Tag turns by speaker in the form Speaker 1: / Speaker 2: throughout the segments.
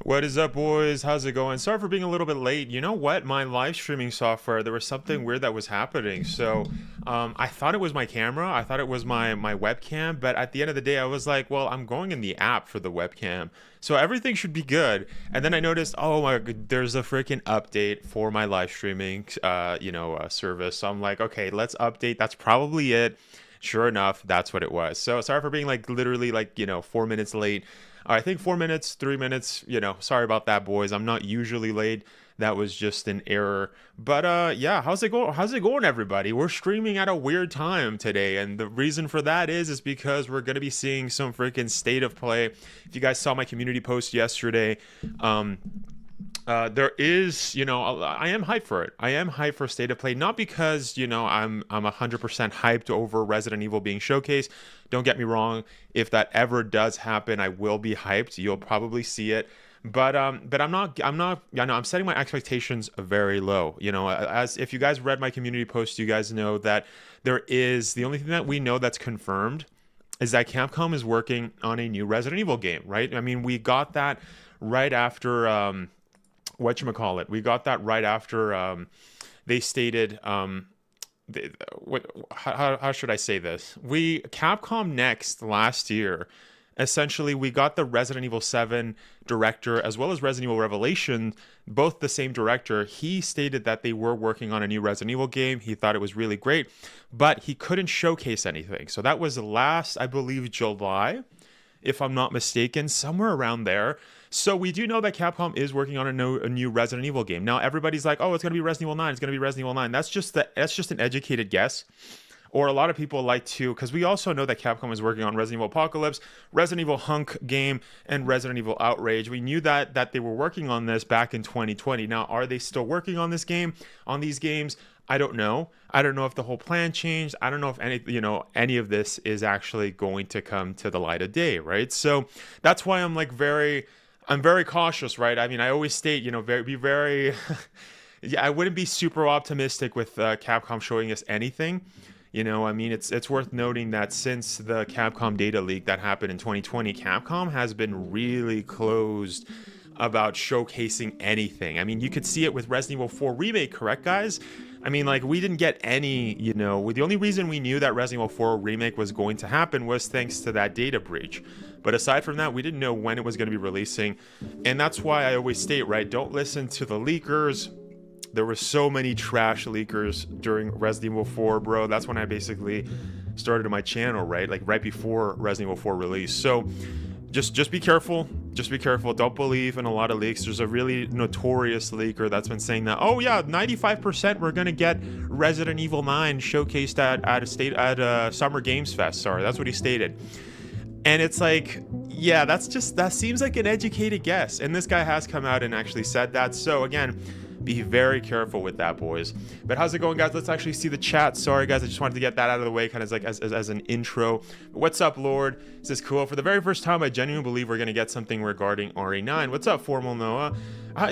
Speaker 1: What is up, boys? How's it going? Sorry for being a little bit late. You know what? My live streaming software, there was something weird that was happening. So I thought it was my camera. I thought it was my webcam. But at the end of the day, I was like, well, I'm going in the app for the webcam. So everything should be good. And then I noticed, oh my God, there's a freaking update for my live streaming, service. So I'm like, okay, let's update. That's probably it. Sure enough, that's what it was. So sorry for being literally 4 minutes late. I think 4 minutes, 3 minutes, sorry about that, boys. I'm not usually late. That was just an error. But yeah, how's it going, everybody? We're streaming at a weird time today, and the reason for that is because we're gonna be seeing some freaking state of play. If you guys saw my community post yesterday, there is, I am hyped for it. I am hyped for State of Play, not because, I'm 100% hyped over Resident Evil being showcased. Don't get me wrong. If that ever does happen, I will be hyped. You'll probably see it. But I'm setting my expectations very low. As if you guys read my community post, you guys know that the only thing that we know that's confirmed is that Capcom is working on a new Resident Evil game, right? I mean, we got that right after, we got that right after they stated, how should I say this? Capcom Next last year, essentially we got the Resident Evil 7 director as well as Resident Evil Revelation, both the same director. He stated that they were working on a new Resident Evil game. He thought it was really great, but he couldn't showcase anything. So that was last, I believe, July, if I'm not mistaken, somewhere around there. So we do know that Capcom is working on a new Resident Evil game. Now everybody's like, "Oh, it's going to be Resident Evil 9. It's going to be Resident Evil 9." That's just an educated guess. Or a lot of people like to, because we also know that Capcom is working on Resident Evil Apocalypse, Resident Evil Hunk game, and Resident Evil Outrage. We knew that they were working on this back in 2020. Now, are they still working on these games? I don't know. I don't know if the whole plan changed. I don't know if any of this is actually going to come to the light of day, right? So that's why I'm very cautious, right? I mean, I always state, be very, yeah, I wouldn't be super optimistic with Capcom showing us anything. I mean, it's worth noting that since the Capcom data leak that happened in 2020, Capcom has been really closed about showcasing anything. I mean, you could see it with Resident Evil 4 Remake, correct, guys? I mean, we didn't get any, the only reason we knew that Resident Evil 4 Remake was going to happen was thanks to that data breach. But aside from that, we didn't know when it was going to be releasing. And that's why I always state, right, don't listen to the leakers. There were so many trash leakers during Resident Evil 4, bro. That's when I basically started my channel, right? Right before Resident Evil 4 release. So just be careful. Just be careful. Don't believe in a lot of leaks. There's a really notorious leaker that's been saying that, oh yeah, 95% we're gonna get Resident Evil 9 showcased at Summer Games Fest. Sorry, that's what he stated. And it's like, yeah, that seems like an educated guess. And this guy has come out and actually said that. So again, be very careful with that, boys. But how's it going, guys? Let's actually see the chat. Sorry, guys, I just wanted to get that out of the way, kind of as an intro. What's up, Lord? This is cool. For the very first time, I genuinely believe we're gonna get something regarding RE9. What's up, Formal Noah?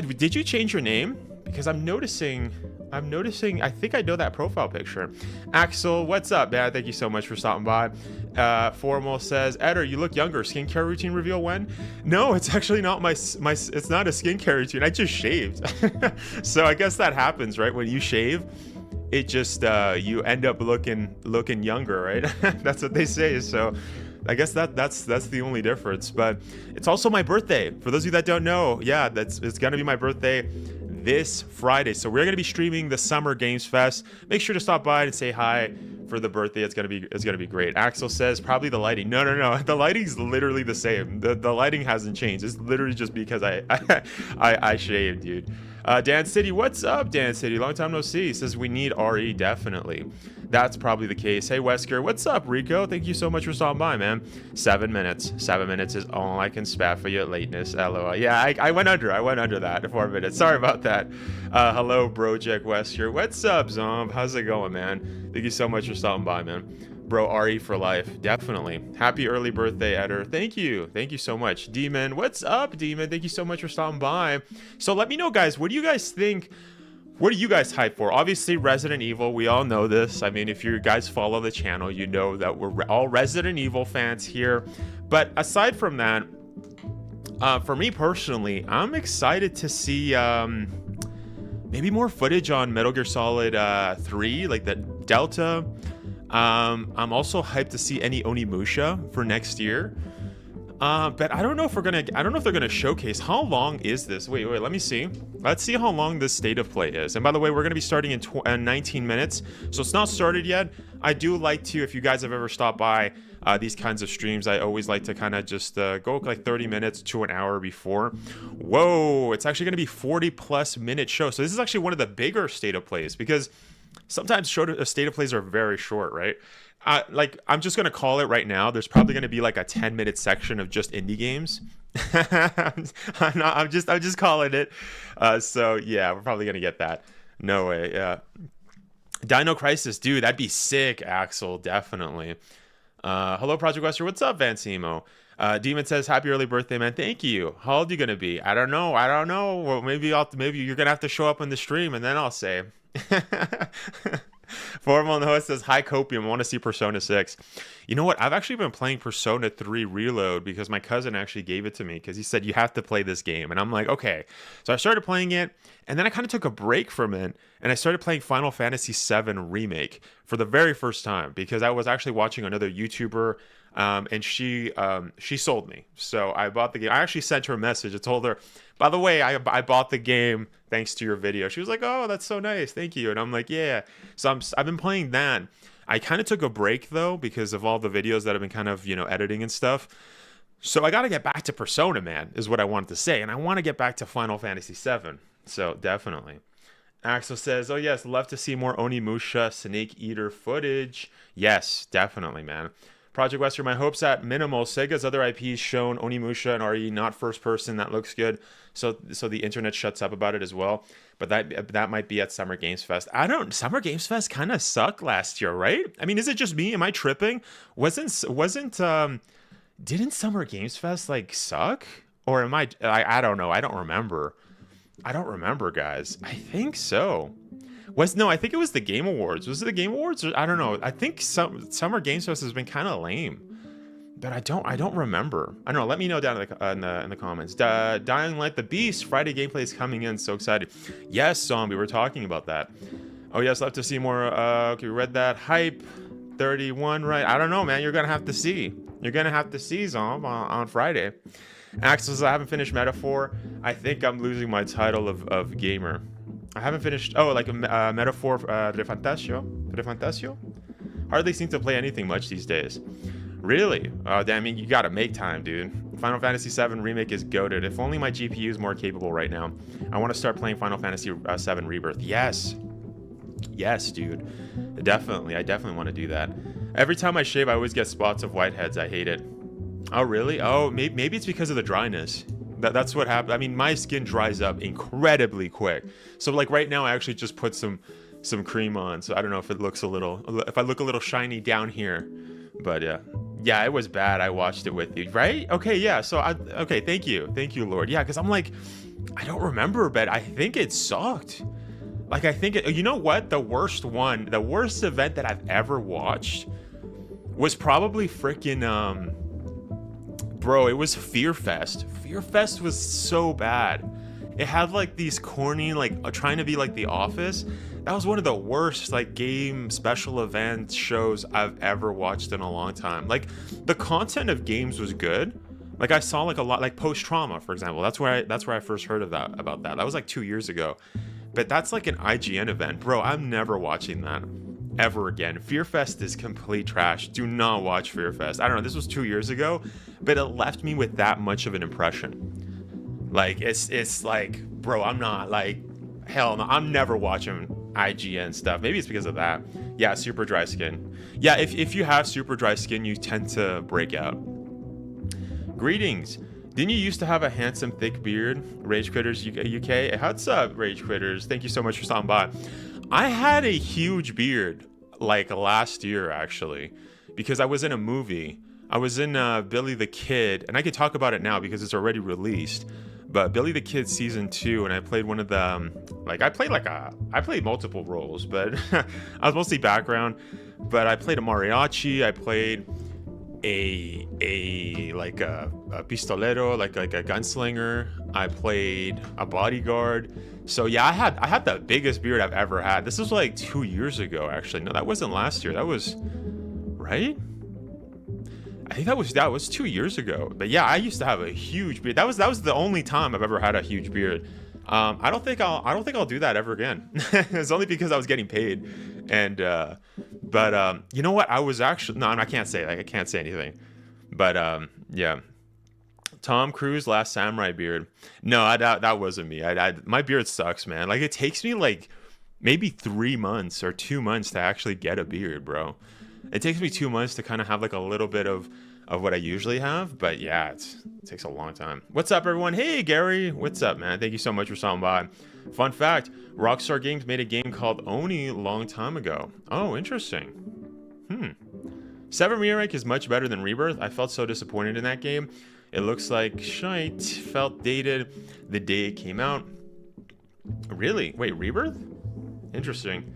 Speaker 1: Did you change your name? Because I'm noticing, I think I know that profile picture. Axel, what's up, man? Thank you so much for stopping by. Formal says, Eder, you look younger. Skincare routine reveal when? No, it's actually not it's not a skincare routine. I just shaved. So I guess that happens, right? When you shave, it just, you end up looking younger, right? That's what they say. So I guess that's the only difference. But it's also my birthday. For those of you that don't know, yeah, it's gonna be my birthday this Friday. So we're gonna be streaming the Summer Games Fest. Make sure to stop by and say hi for the birthday. It's gonna be great. Axel says probably the lighting. No. The lighting's literally the same. The lighting hasn't changed. It's literally just because I shaved, dude. Dan City, what's up, Dan City? Long time no see. Says we need RE definitely. That's probably the case. Hey, Wesker, what's up, Rico? Thank you so much for stopping by, man. 7 minutes. 7 minutes is all I can spare for your lateness. LOL. Yeah, I went under that. 4 minutes. Sorry about that. Hello, Project Wesker. What's up, Zomb? How's it going, man? Thank you so much for stopping by, man. Bro, RE for life. Definitely. Happy early birthday, Eder. Thank you. Thank you so much. Demon, what's up, Demon? Thank you so much for stopping by. So let me know, guys, what do you guys think? What are you guys hyped for? Obviously, Resident Evil. We all know this. I mean, if you guys follow the channel, you know that we're all Resident Evil fans here. But aside from that, for me personally, I'm excited to see maybe more footage on Metal Gear Solid 3, like the Delta. I'm also hyped to see any Onimusha for next year. But I don't know if they're gonna showcase. How long is this? Wait, let me see. Let's see how long this state of play is. And by the way, we're gonna be starting in 19 minutes, so it's not started yet. I do like to, if you guys have ever stopped by these kinds of streams, I always like to kind of just go like 30 minutes to an hour before. Whoa, it's actually gonna be 40+ minute show. So this is actually one of the bigger state of plays, because sometimes state of plays are very short, right? Like, I'm just gonna call it right now. There's probably gonna be like a 10-minute section of just indie games. I'm just calling it. So yeah, we're probably gonna get that. No way. Yeah. Dino Crisis, dude, that'd be sick. Axel, definitely. Hello, Project Wesker. What's up, Vancimo? Demon says, "Happy early birthday, man." Thank you. How old are you gonna be? I don't know. Well, maybe you're gonna have to show up on the stream, and then I'll say. Formal Noah says, "Hi Copium, I want to see Persona 6. You know what? I've actually been playing Persona 3 Reload because my cousin actually gave it to me because he said you have to play this game, and I'm like, okay. So I started playing it, and then I kind of took a break from it, and I started playing Final Fantasy 7 Remake for the very first time because I was actually watching another YouTuber. And she sold me. So I bought the game. I actually sent her a message. I told her, by the way, I bought the game thanks to your video. She was like, "Oh, that's so nice. Thank you." And I'm like, "Yeah." So I've been playing that. I kind of took a break though because of all the videos that I've been kind of, editing and stuff. So I got to get back to Persona, man, is what I wanted to say. And I want to get back to Final Fantasy 7. So definitely. Axel says, "Oh yes, love to see more Onimusha Snake Eater footage." Yes, definitely, man. Project Wesker, my hopes at minimal. Sega's other IPs shown Onimusha and RE not first person. That looks good. So the internet shuts up about it as well. But that might be at Summer Games Fest. Summer Games Fest kind of sucked last year, right? I mean, is it just me? Am I tripping? Didn't Summer Games Fest like suck? Or am I don't know. I don't remember, guys. I think so. I think it was the Game Awards. Was it the Game Awards? I don't know. I think Summer Games Fest has been kind of lame, but I don't remember. I don't know. Let me know down in the comments. Dying Light the Beast Friday gameplay is coming in. So excited. Yes, Zombie. We're talking about that. Oh yes, love to see more. Okay, we read that. Hype 31. Right. I don't know, man. You're gonna have to see. Zomb on Friday. Axel says, "I haven't finished Metaphor. I think I'm losing my title of gamer." I haven't finished. Oh, like a Metaphor Refantasio? Hardly seem to play anything much these days. Really? Damn, you gotta make time, dude. Final Fantasy 7 Remake is goated. If only my GPU is more capable right now. I want to start playing Final Fantasy 7 Rebirth. Yes, dude. I definitely want to do that. Every time I shave, I always get spots of whiteheads. I hate it. Oh, really? Oh, maybe it's because of the dryness. That's what happened. I mean, my skin dries up incredibly quick. So like right now, I actually just put some cream on. So I don't know if if I look a little shiny down here, but yeah, it was bad. I watched it with you, right? Okay, yeah. So okay, thank you, Lord. Yeah, because I'm like, I don't remember, but I think it sucked. Like you know what? The worst event that I've ever watched was probably freaking bro, it was Fear Fest. Fear Fest was so bad. It had like these corny, like trying to be like The Office. That was one of the worst like game special event shows I've ever watched in a long time. Like the content of games was good. Like I saw like a lot, like Post Trauma, for example. That's where I first heard about that. That was like 2 years ago. But that's like an IGN event, bro. I'm never watching that ever again. Fear Fest is complete trash. Do not watch Fear Fest. I don't know. This was 2 years ago, but it left me with that much of an impression. Like it's like, bro, I'm not like, hell no. I'm never watching IGN stuff. Maybe it's because of that. Yeah, super dry skin. Yeah, if you have super dry skin, you tend to break out. Greetings. Didn't you used to have a handsome, thick beard? Rage Critters UK. What's up, Rage Critters? Thank you so much for stopping by. I had a huge beard like last year, actually. because I was in a movie. I was in Billy the Kid, and I could talk about it now because it's already released. But Billy the Kid season 2, and I played one of the I played multiple roles, but I was mostly background. But I played a mariachi. I played a pistolero, like a gunslinger. I played a bodyguard. So yeah, I had the biggest beard I've ever had. This was like 2 years ago, actually. No, that wasn't last year. That was right. I think that was 2 years ago. But yeah, I used to have a huge beard. That was the only time I've ever had a huge beard. I don't think I'll do that ever again. It's only because I was getting paid. And but you know what? I was actually I can't say, like, I can't say anything. But yeah. Tom Cruise Last Samurai beard. No, that wasn't me. My beard sucks, man. Like, it takes me like maybe 3 months or 2 months to actually get a beard, bro. It takes me 2 months to kind of have like a little bit of what I usually have, but yeah, it takes a long time. What's up, everyone? Hey, Gary. What's up, man? Thank you so much for stopping by. Fun fact, Rockstar Games made a game called Oni a long time ago. Oh, interesting. 7 Remake is much better than Rebirth. I felt so disappointed in that game. It looks like shite. Felt dated the day it came out. Really? Wait, Rebirth? Interesting.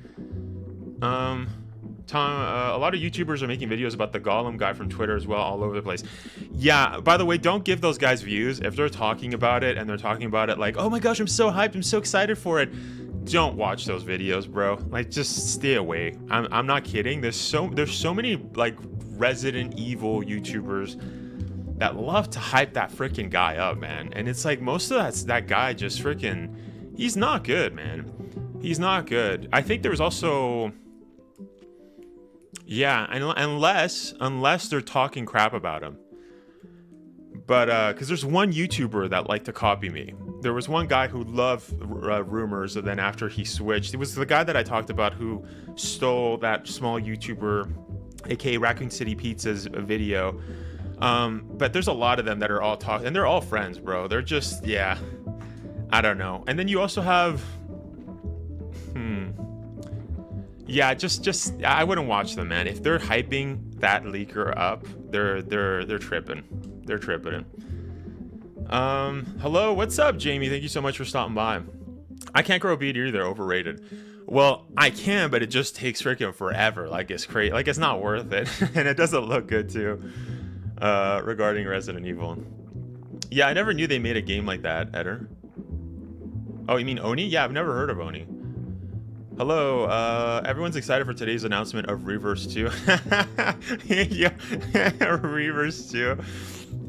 Speaker 1: Tom, a lot of YouTubers are making videos about the Gollum guy from Twitter as well, all over the place. Yeah, by the way, don't give those guys views. If they're talking about it and they're talking about it like, oh my gosh, I'm so hyped, I'm so excited for it, don't watch those videos, bro. Like, just stay away. I'm not kidding. There's so many like Resident Evil YouTubers that love to hype that freaking guy up, man. And it's like most of that guy just freaking, he's not good, man. He's not good. I think there was also... Yeah, unless they're talking crap about him. But because there's one YouTuber that liked to copy me. There was one guy who loved rumors, and then after he switched, it was the guy that I talked about who stole that small YouTuber, aka Raccoon City Pizza's video. But there's a lot of them that are all talking, and they're all friends, bro. They're just, yeah, I don't know. And then you also have, yeah, just I wouldn't watch them, man. If they're hyping that leaker up, they're tripping. They're tripping. Hello, what's up, Jamie? Thank you so much for stopping by. I can't grow a beard either. Overrated. Well, I can, but it just takes freaking forever. Like, it's crazy. Like, it's not worth it, and it doesn't look good too. Regarding Resident Evil. Yeah, I never knew they made a game like that, Eder. Oh, you mean Oni? Yeah, I've never heard of Oni. Hello, everyone's excited for today's announcement of Reverse 2. Yeah, Reverse 2.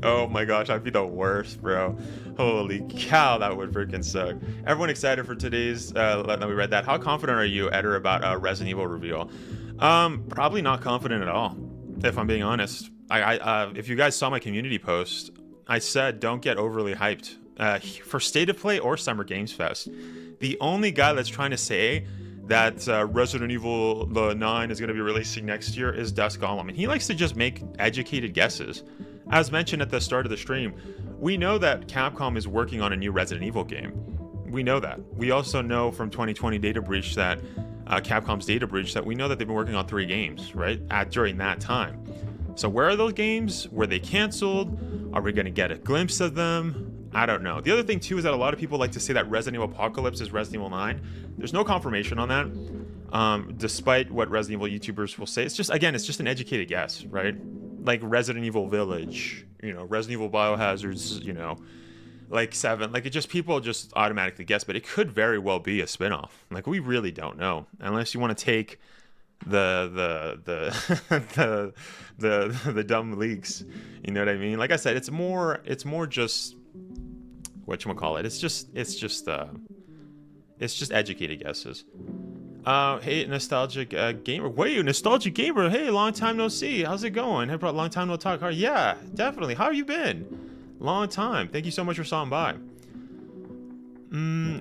Speaker 1: Oh my gosh, I'd be the worst, bro. Holy cow, that would freaking suck. Everyone excited for today's, let me read that. How confident are you, Eder, about Resident Evil reveal? Probably not confident at all, if I'm being honest. If you guys saw my community post, I said don't get overly hyped for State of Play or Summer Games Fest. The only guy that's trying to say that Resident Evil 9 is going to be releasing next year is Dusk Gollum, and he likes to just make educated guesses. As mentioned at the start of the stream, we know that Capcom is working on a new Resident Evil game. We know that. We also know from 2020 Data Breach that Capcom's Data Breach that we know that they've been working on 3 games, right, during that time. So where are those games? Were they canceled? Are we going to get a glimpse of them? I don't know. The other thing too is that a lot of people like to say that Resident Evil Apocalypse is Resident Evil 9. There's no confirmation on that. Despite what Resident Evil YouTubers will say, it's just an educated guess, right? Like Resident Evil Village, Resident Evil Biohazards, like 7. Like, people just automatically guess, but it could very well be a spinoff. Like, we really don't know, unless you want to take the dumb leaks. You know what I mean? Like I said, it's more just whatchamacallit. It's just educated guesses. Hey, nostalgic gamer. Wait, nostalgic gamer. Hey, long time no see. How's it going? Hey, long time no talk. Yeah, definitely. How have you been? Long time. Thank you so much for stopping by.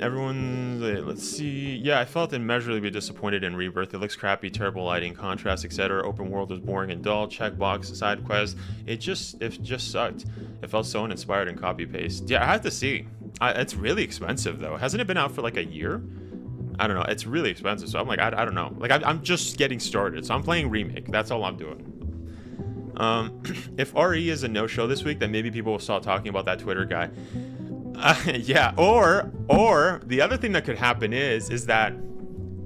Speaker 1: Let's see. Yeah, I felt immeasurably disappointed in Rebirth. It looks crappy, terrible lighting, contrast, etc. Open world was boring and dull. Checkbox, side quest. It just sucked. It felt so uninspired and copy paste. Yeah, I have to see. It's really expensive though. Hasn't it been out for like a year? I don't know. It's really expensive. So I'm like, I don't know. Like, I'm just getting started. So I'm playing Remake. That's all I'm doing. If RE is a no-show this week, then maybe people will start talking about that Twitter guy. Yeah, or the other thing that could happen is that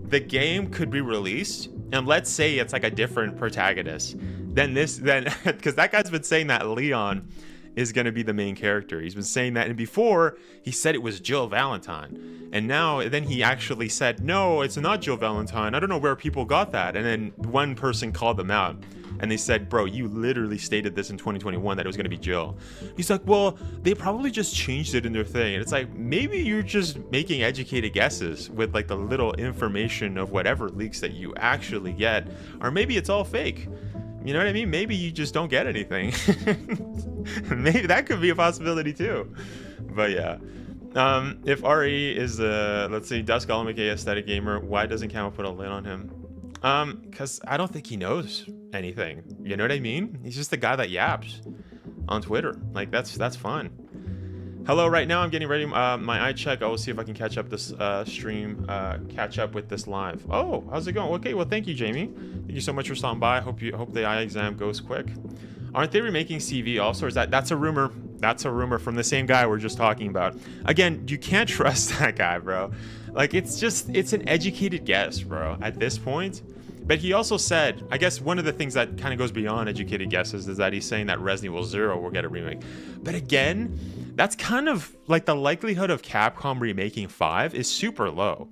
Speaker 1: the game could be released, and let's say it's like a different protagonist. Then because that guy's been saying that Leon is going to be the main character. He's been saying that, and before he said it was Jill Valentine, and now then he actually said, no, it's not Jill Valentine. I don't know where people got that. And then one person called them out, and they said, bro, you literally stated this in 2021 that it was going to be Jill. He's like, well, they probably just changed it in their thing. And it's like, maybe you're just making educated guesses with like the little information of whatever leaks that you actually get, or maybe it's all fake. You know what I mean? Maybe you just don't get anything. Maybe that could be a possibility too. But yeah. If RE is let's say Dusk Golem aka aesthetic gamer, why doesn't Camo put a lid on him? Because I don't think he knows anything. You know what I mean? He's just the guy that yaps on Twitter. Like that's fun. Hello, right now I'm getting ready my eye check. I will see if I can catch up this stream, catch up with this live. Oh, how's it going? Okay, well thank you, Jamie. Thank you so much for stopping by. Hope the eye exam goes quick. Aren't they remaking CV also? Or is that's a rumor? That's a rumor from the same guy we're just talking about. Again, you can't trust that guy, bro. Like it's an educated guess, bro, at this point. But he also said, I guess one of the things that kind of goes beyond educated guesses is that he's saying that Resident Evil 0 will get a remake. But again, that's kind of like the likelihood of Capcom remaking 5 is super low.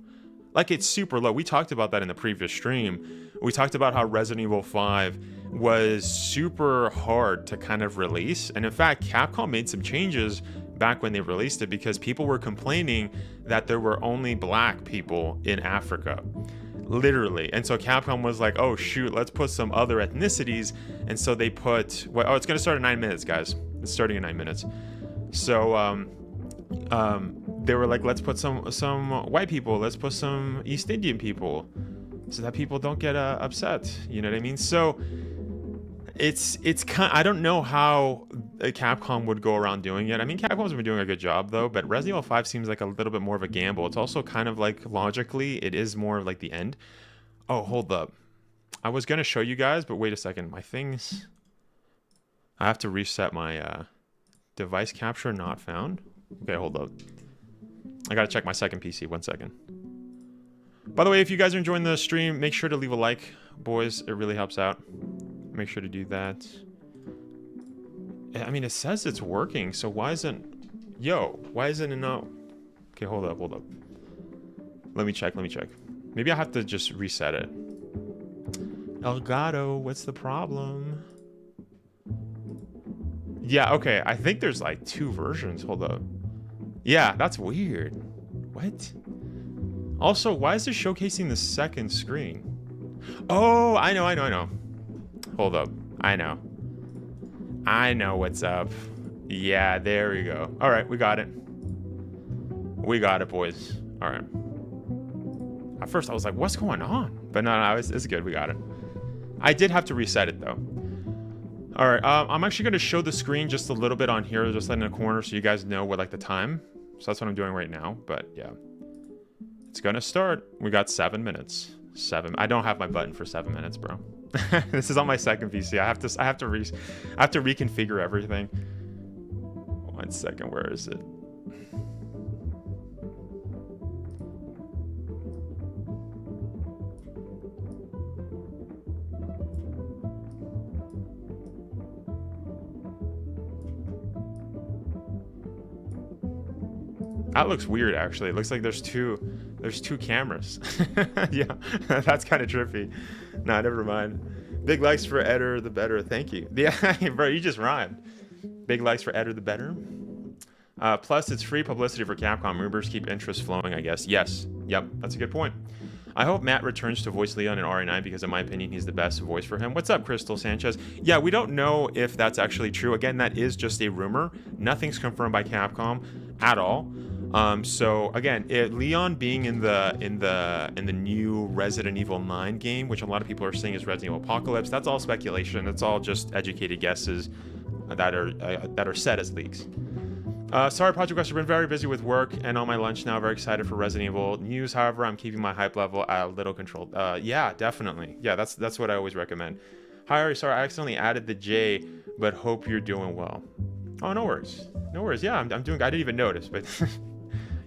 Speaker 1: Like it's super low. We talked about that in the previous stream. We talked about how Resident Evil 5 was super hard to kind of release. And in fact, Capcom made some changes back when they released it because people were complaining that there were only black people in Africa. Literally. And so Capcom was like, oh shoot, let's put some other ethnicities. And so they put, well, oh, it's going to start in 9 minutes, guys. It's starting in 9 minutes. So they were like, let's put some white people, let's put some East Indian people so that people don't get upset. You know what I mean? So it's kind, I don't know how Capcom would go around doing it. I mean, Capcom's been doing a good job though, but Resident Evil 5 seems like a little bit more of a gamble. It's also kind of like logically, it is more like the end. Oh, hold up. I was going to show you guys, but wait a second. My things, I have to reset my device capture not found. Okay, hold up. I got to check my second PC. 1 second. By the way, if you guys are enjoying the stream, make sure to leave a like, boys. It really helps out. Make sure to do that. I mean, it says it's working, so why isn't... Yo, why isn't it no? Okay, hold up. Let me check. Maybe I have to just reset it. Elgato, what's the problem? Yeah, okay, I think there's like 2 versions. Hold up. Yeah, that's weird. What? Also, why is it showcasing the second screen? Oh, I know. Hold up. I know what's up. Yeah, there we go. All right, we got it. We got it, boys. All right. At first, I was like, what's going on? But no, it's good. We got it. I did have to reset it, though. All right, I'm actually going to show the screen just a little bit on here, just in the corner, so you guys know what, like, the time. So that's what I'm doing right now, but yeah. It's going to start. We got 7 minutes. 7. I don't have my button for 7 minutes, bro. This is on my second PC. I have to reconfigure everything. 1 second, where is it? That looks weird, actually. It looks like there's two cameras. Yeah, that's kind of trippy. Nah, never mind. Big likes for Eder the better. Thank you. Yeah, bro, you just rhymed. Big likes for Eder the better. Plus, it's free publicity for Capcom. Rumors keep interest flowing, I guess. Yes. Yep, that's a good point. I hope Matt returns to voice Leon in RE9 because, in my opinion, he's the best voice for him. What's up, Crystal Sanchez? Yeah, we don't know if that's actually true. Again, that is just a rumor. Nothing's confirmed by Capcom at all. So again, Leon being in the new Resident Evil 9 game, which a lot of people are saying is Resident Evil Apocalypse, that's all speculation. It's all just educated guesses that are set as leaks. Sorry, Project Wesker, been very busy with work and on my lunch now. Very excited for Resident Evil news. However, I'm keeping my hype level a little controlled. Yeah, definitely. Yeah, that's what I always recommend. Hi, Ari. Sorry, I accidentally added the J, but hope you're doing well. Oh, no worries. No worries. Yeah, I'm doing. I didn't even notice, but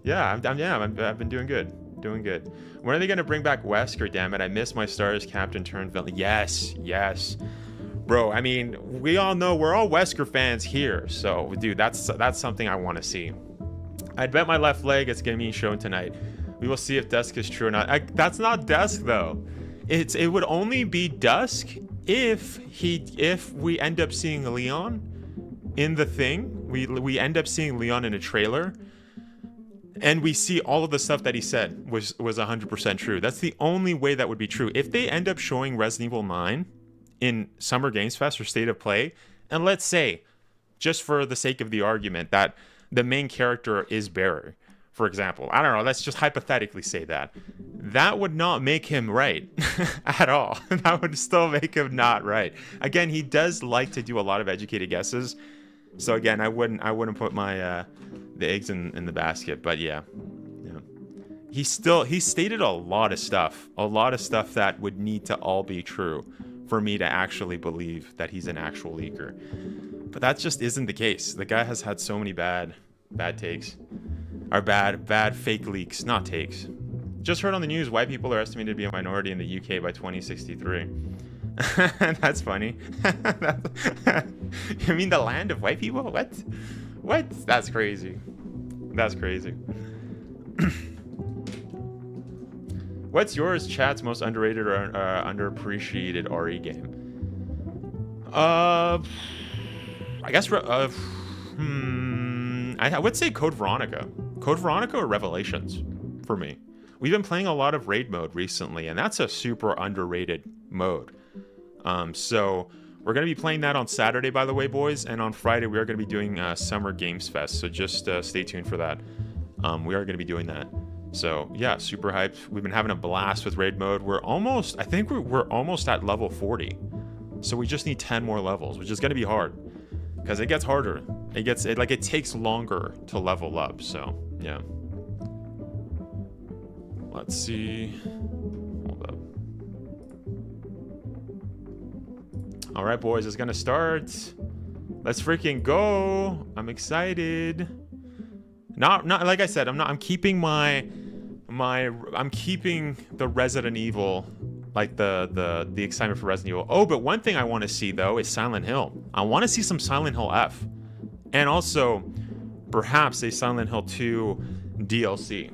Speaker 1: yeah, I've been doing good. Doing good. When are they gonna bring back Wesker? Damn it! I miss my Stars Captain turned villain. Yes, yes, bro. I mean, we all know we're all Wesker fans here, so dude, that's something I want to see. I'd bet my left leg it's gonna be shown tonight. We will see if Dusk is true or not. That's not Dusk though. It would only be Dusk if we end up seeing Leon in the thing. We end up seeing Leon in a trailer. And we see all of the stuff that he said was 100% true. That's the only way that would be true. If they end up showing Resident Evil 9 in Summer Games Fest or State of Play, and let's say, just for the sake of the argument, that the main character is Barry, for example. I don't know, let's just hypothetically say that. That would not make him right at all. That would still make him not right. Again, he does like to do a lot of educated guesses. So again, I wouldn't put my the eggs in the basket, but yeah. He stated a lot of stuff that would need to all be true for me to actually believe that he's an actual leaker. But that just isn't the case. The guy has had so many bad takes, or bad fake leaks, not takes. Just heard on the news, white people are estimated to be a minority in the UK by 2063. That's funny. You mean the land of white people? What? That's crazy. That's crazy. What's yours, chat's most underrated or underappreciated RE game? I guess I would say Code Veronica. Code Veronica or Revelations for me. We've been playing a lot of raid mode recently, and that's a super underrated mode. So we're going to be playing that on Saturday, by the way, boys. And on Friday, we are going to be doing Summer Games Fest. So just stay tuned for that. We are going to be doing that. So yeah, super hyped. We've been having a blast with raid mode. I think we're almost at level 40. So we just need 10 more levels, which is going to be hard because it gets harder. It takes longer to level up. So yeah. Let's see. Hold up. All right, boys, it's gonna start. Let's freaking go! I'm excited. Not like I said. I'm keeping I'm keeping the Resident Evil, like the excitement for Resident Evil. Oh, but one thing I want to see though is Silent Hill. I want to see some Silent Hill F, and also perhaps a Silent Hill 2 DLC,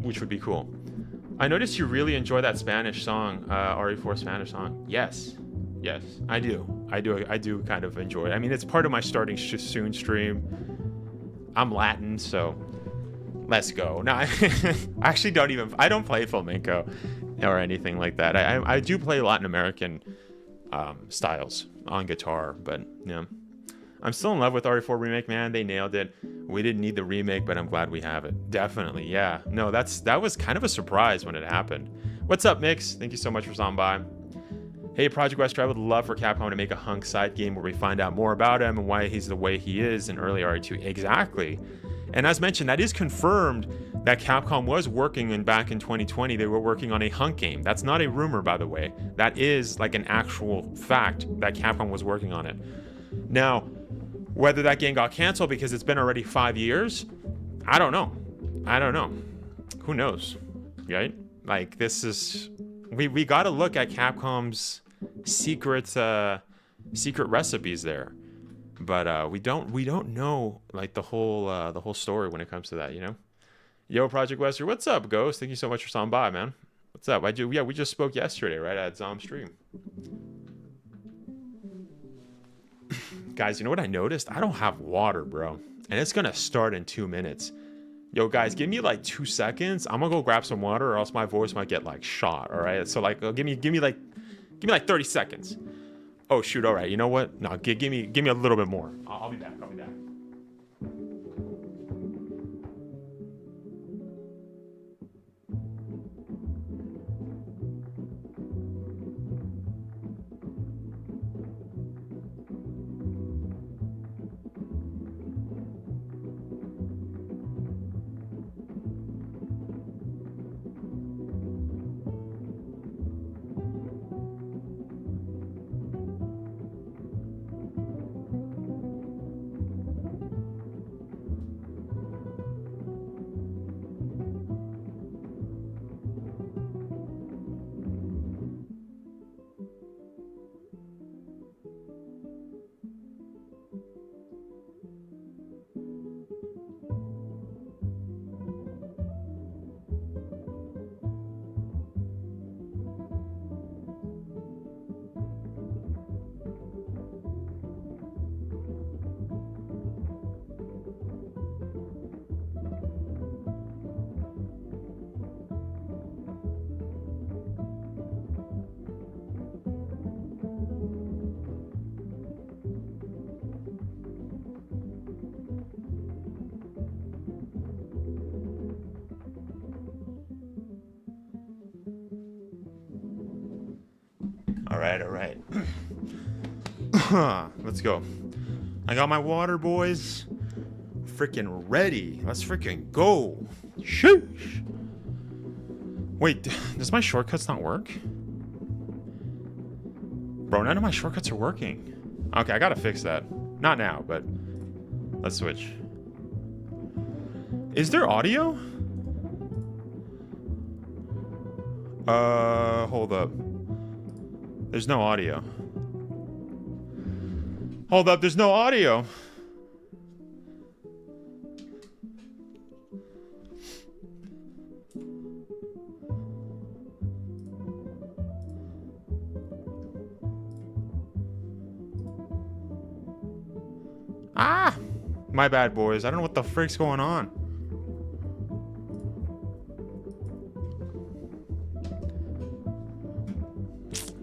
Speaker 1: which would be cool. I noticed you really enjoy that Spanish song, RE4 Spanish song. Yes, I do kind of enjoy it. I mean, it's part of my starting soon stream. I'm Latin, so let's go. No, I actually I don't play flamenco or anything like that. I do play Latin American styles on guitar, but yeah. I'm still in love with RE4 Remake, man. They nailed it. We didn't need the remake, but I'm glad we have it. Definitely, yeah. No, that was kind of a surprise when it happened. What's up, Mix? Thank you so much for stopping by. Hey, Project Wesker, I would love for Capcom to make a Hunk side game where we find out more about him and why he's the way he is in early RE2. Exactly. And as mentioned, that is confirmed that Capcom was working back in 2020. They were working on a Hunk game. That's not a rumor, by the way. That is like an actual fact that Capcom was working on it. Now, whether that game got canceled because it's been already 5 years, I don't know. Who knows, right? Like, this is... We got to look at Capcom's secret recipes there, but we don't know like the whole story when it comes to that, you know. Yo, Project Wesker, what's up, Ghost? Thank you so much for stopping by, man. What's up? We just spoke yesterday, right, at Zom stream. Guys, you know what I noticed? I don't have water, bro, and it's gonna start in 2 minutes. Yo, guys, give me like 2 seconds. I'm gonna go grab some water, or else my voice might get like shot. All right, so like, give me like 30 seconds. Oh shoot! All right, you know what? No, give me a little bit more. I'll be back. All right. Let's go. I got my water, boys. Freaking ready. Let's freaking go. Sheesh. Wait, does my shortcuts not work? Bro, none of my shortcuts are working. Okay, I gotta fix that. Not now, but let's switch. Is there audio? Hold up. There's no audio. Hold up, there's no audio. Ah! My bad, boys. I don't know what the frick's going on.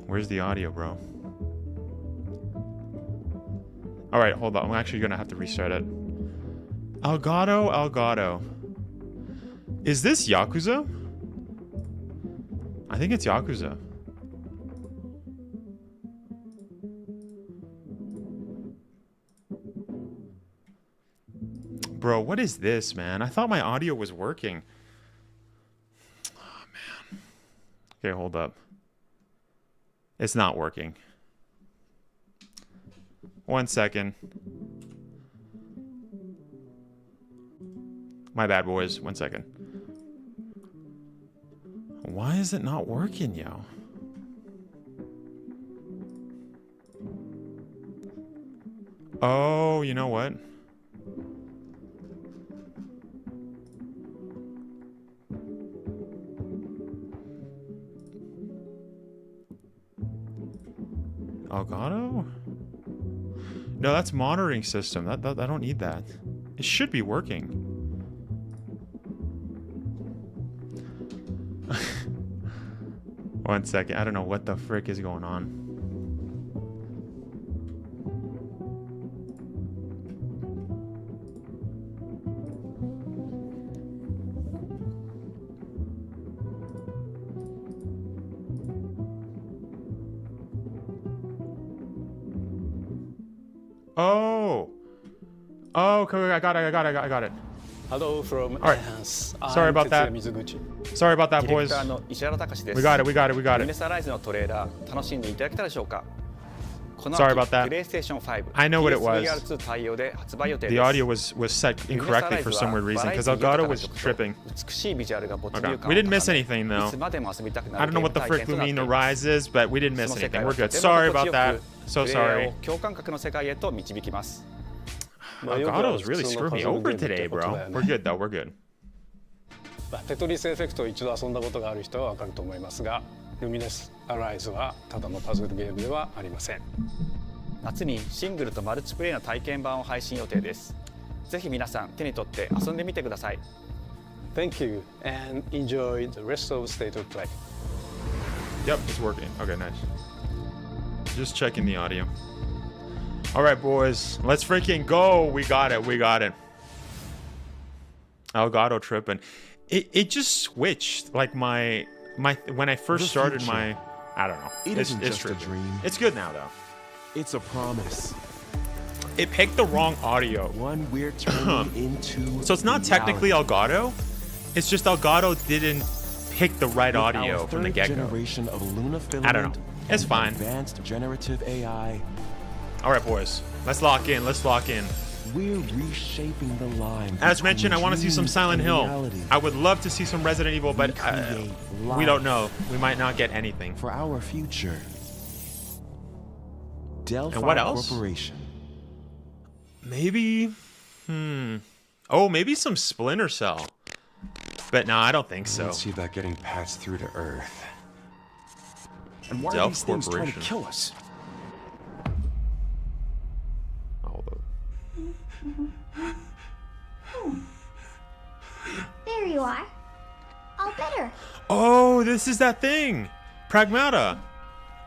Speaker 1: Where's the audio, bro? Alright, hold on. I'm actually gonna have to restart it. Elgato. Is this Yakuza? I think it's Yakuza. Bro, what is this, man? I thought my audio was working. Oh, man. Okay, hold up. It's not working. 1 second. My bad, boys. 1 second. Why is it not working, yo? Oh, you know what? Elgato? No, that's monitoring system. I don't need that. It should be working. One second. I don't know what the frick is going on. Oh, okay, I got it.
Speaker 2: Hello from
Speaker 1: All right. Sorry about that. Sorry about that, boys. We got it. Sorry about that. I know what it was. The audio was set incorrectly for some weird reason because Elgato was tripping. Okay. We didn't miss anything though. I don't know what the frick Lumina Rise is, but we didn't miss anything. We're good. Sorry about that. So sorry. Elgato's really screwed me over today, bro. We're good though. We're good.
Speaker 2: テトリスエフェクトを一度遊んだことがある人はわかると思いますが、ルミネスアライズはただのパズルゲームではありません。夏にシングルとマルチプレイの体験版を配信予定です。ぜひ皆さん手に取って遊んでみてください。Thank you and enjoy the rest of State of Play.
Speaker 1: Yep, it's working. Okay, nice. Just checking the audio. All right, boys, let's freaking go. We got it. Elgato tripping. It just switched like my when I first started my I don't know. It's just a dream. It's good now though.
Speaker 3: It's a promise.
Speaker 1: It picked the wrong audio.
Speaker 3: One we're turning into
Speaker 1: so it's not technically Elgato. It's just Elgato didn't pick the right audio from the get-go.
Speaker 3: Generation of Luna filament,
Speaker 1: I don't know. It's fine.
Speaker 3: Advanced generative AI.
Speaker 1: All right, boys. Let's lock in.
Speaker 3: We're reshaping the line.
Speaker 1: As mentioned, I want to see some Silent Hill.
Speaker 3: Reality.
Speaker 1: I would love to see some Resident Evil, but we don't know. We might not get anything.
Speaker 3: For our future. Delphi
Speaker 1: and what else?
Speaker 3: Corporation.
Speaker 1: Maybe. Oh, maybe some Splinter Cell. But no, I don't think so.
Speaker 4: Let's see about getting passed through to Earth.
Speaker 3: And why are these things trying to kill us?
Speaker 5: There you are. All better.
Speaker 1: Oh, this is that thing. Pragmata.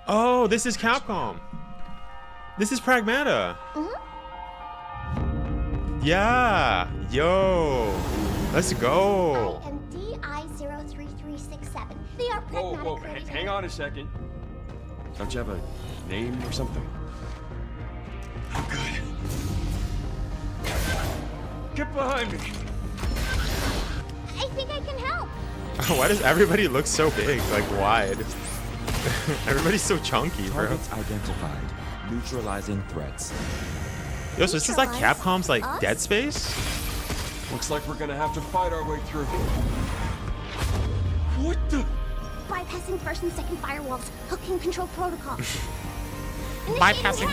Speaker 1: Oh, this is Capcom. This is Pragmata. Yeah. Yo. Let's go.
Speaker 5: I am DI03367. They are Pragmata creators.
Speaker 4: Hang on a second.
Speaker 3: Don't you have a name or something? I'm good. Get behind me!
Speaker 5: I think I can help.
Speaker 1: Why does everybody look so big, like wide? Everybody's so chunky, bro.
Speaker 6: Targets identified. Neutralizing threats.
Speaker 1: Yo, so this is like Capcom's like Dead Space?
Speaker 3: Looks like we're gonna have to fight our way through. What the?
Speaker 5: Bypassing first and second firewalls. Hooking control protocol.
Speaker 1: Bypassing.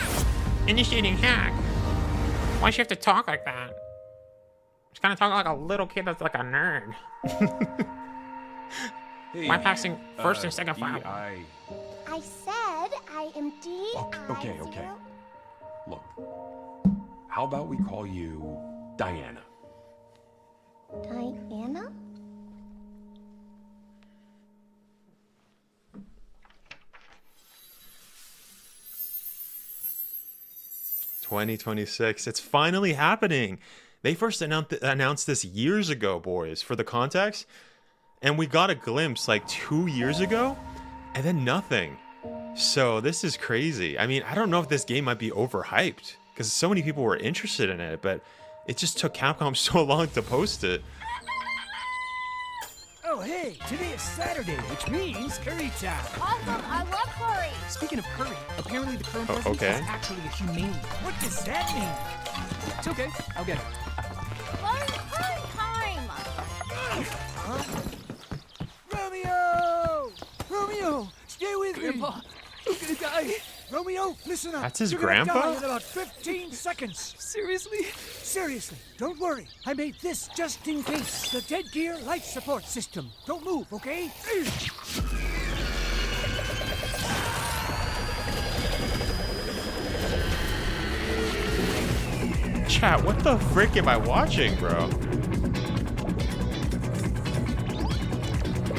Speaker 1: Initiating hack. Why does she have to talk like that? She's kind of talking like a little kid that's like a nerd.
Speaker 3: Hey,
Speaker 1: Bypassing first and second firewall.
Speaker 3: I
Speaker 5: said I am D.
Speaker 3: Okay. Look, how about we call you Diana?
Speaker 5: Diana?
Speaker 1: "2026. It's finally happening. They first announced this years ago, boys, for the context. And we got a glimpse like 2 years ago, and then nothing. So this is crazy. I mean, I don't know if this game might be overhyped, because so many people were interested in it, but it just took Capcom so long to post it.
Speaker 7: Oh, hey, today is Saturday, which means curry time.
Speaker 5: Awesome, I love curry.
Speaker 7: Speaking of curry, apparently the current
Speaker 1: Oh,
Speaker 7: president
Speaker 1: okay.
Speaker 7: is actually a humane. What does that mean? It's okay, I'll get it.
Speaker 5: Fun time.
Speaker 7: Romeo! Romeo, stay with
Speaker 8: Grandpa, I'm gonna die.
Speaker 7: me. Romeo, listen up.
Speaker 1: That's his
Speaker 7: You're gonna
Speaker 1: grandpa?
Speaker 7: die in about 15 seconds.
Speaker 8: Seriously?
Speaker 7: Seriously, don't worry. I made this just in case. The Dead Gear life support system. Don't move, okay?
Speaker 1: Chat, what the frick am I watching, bro?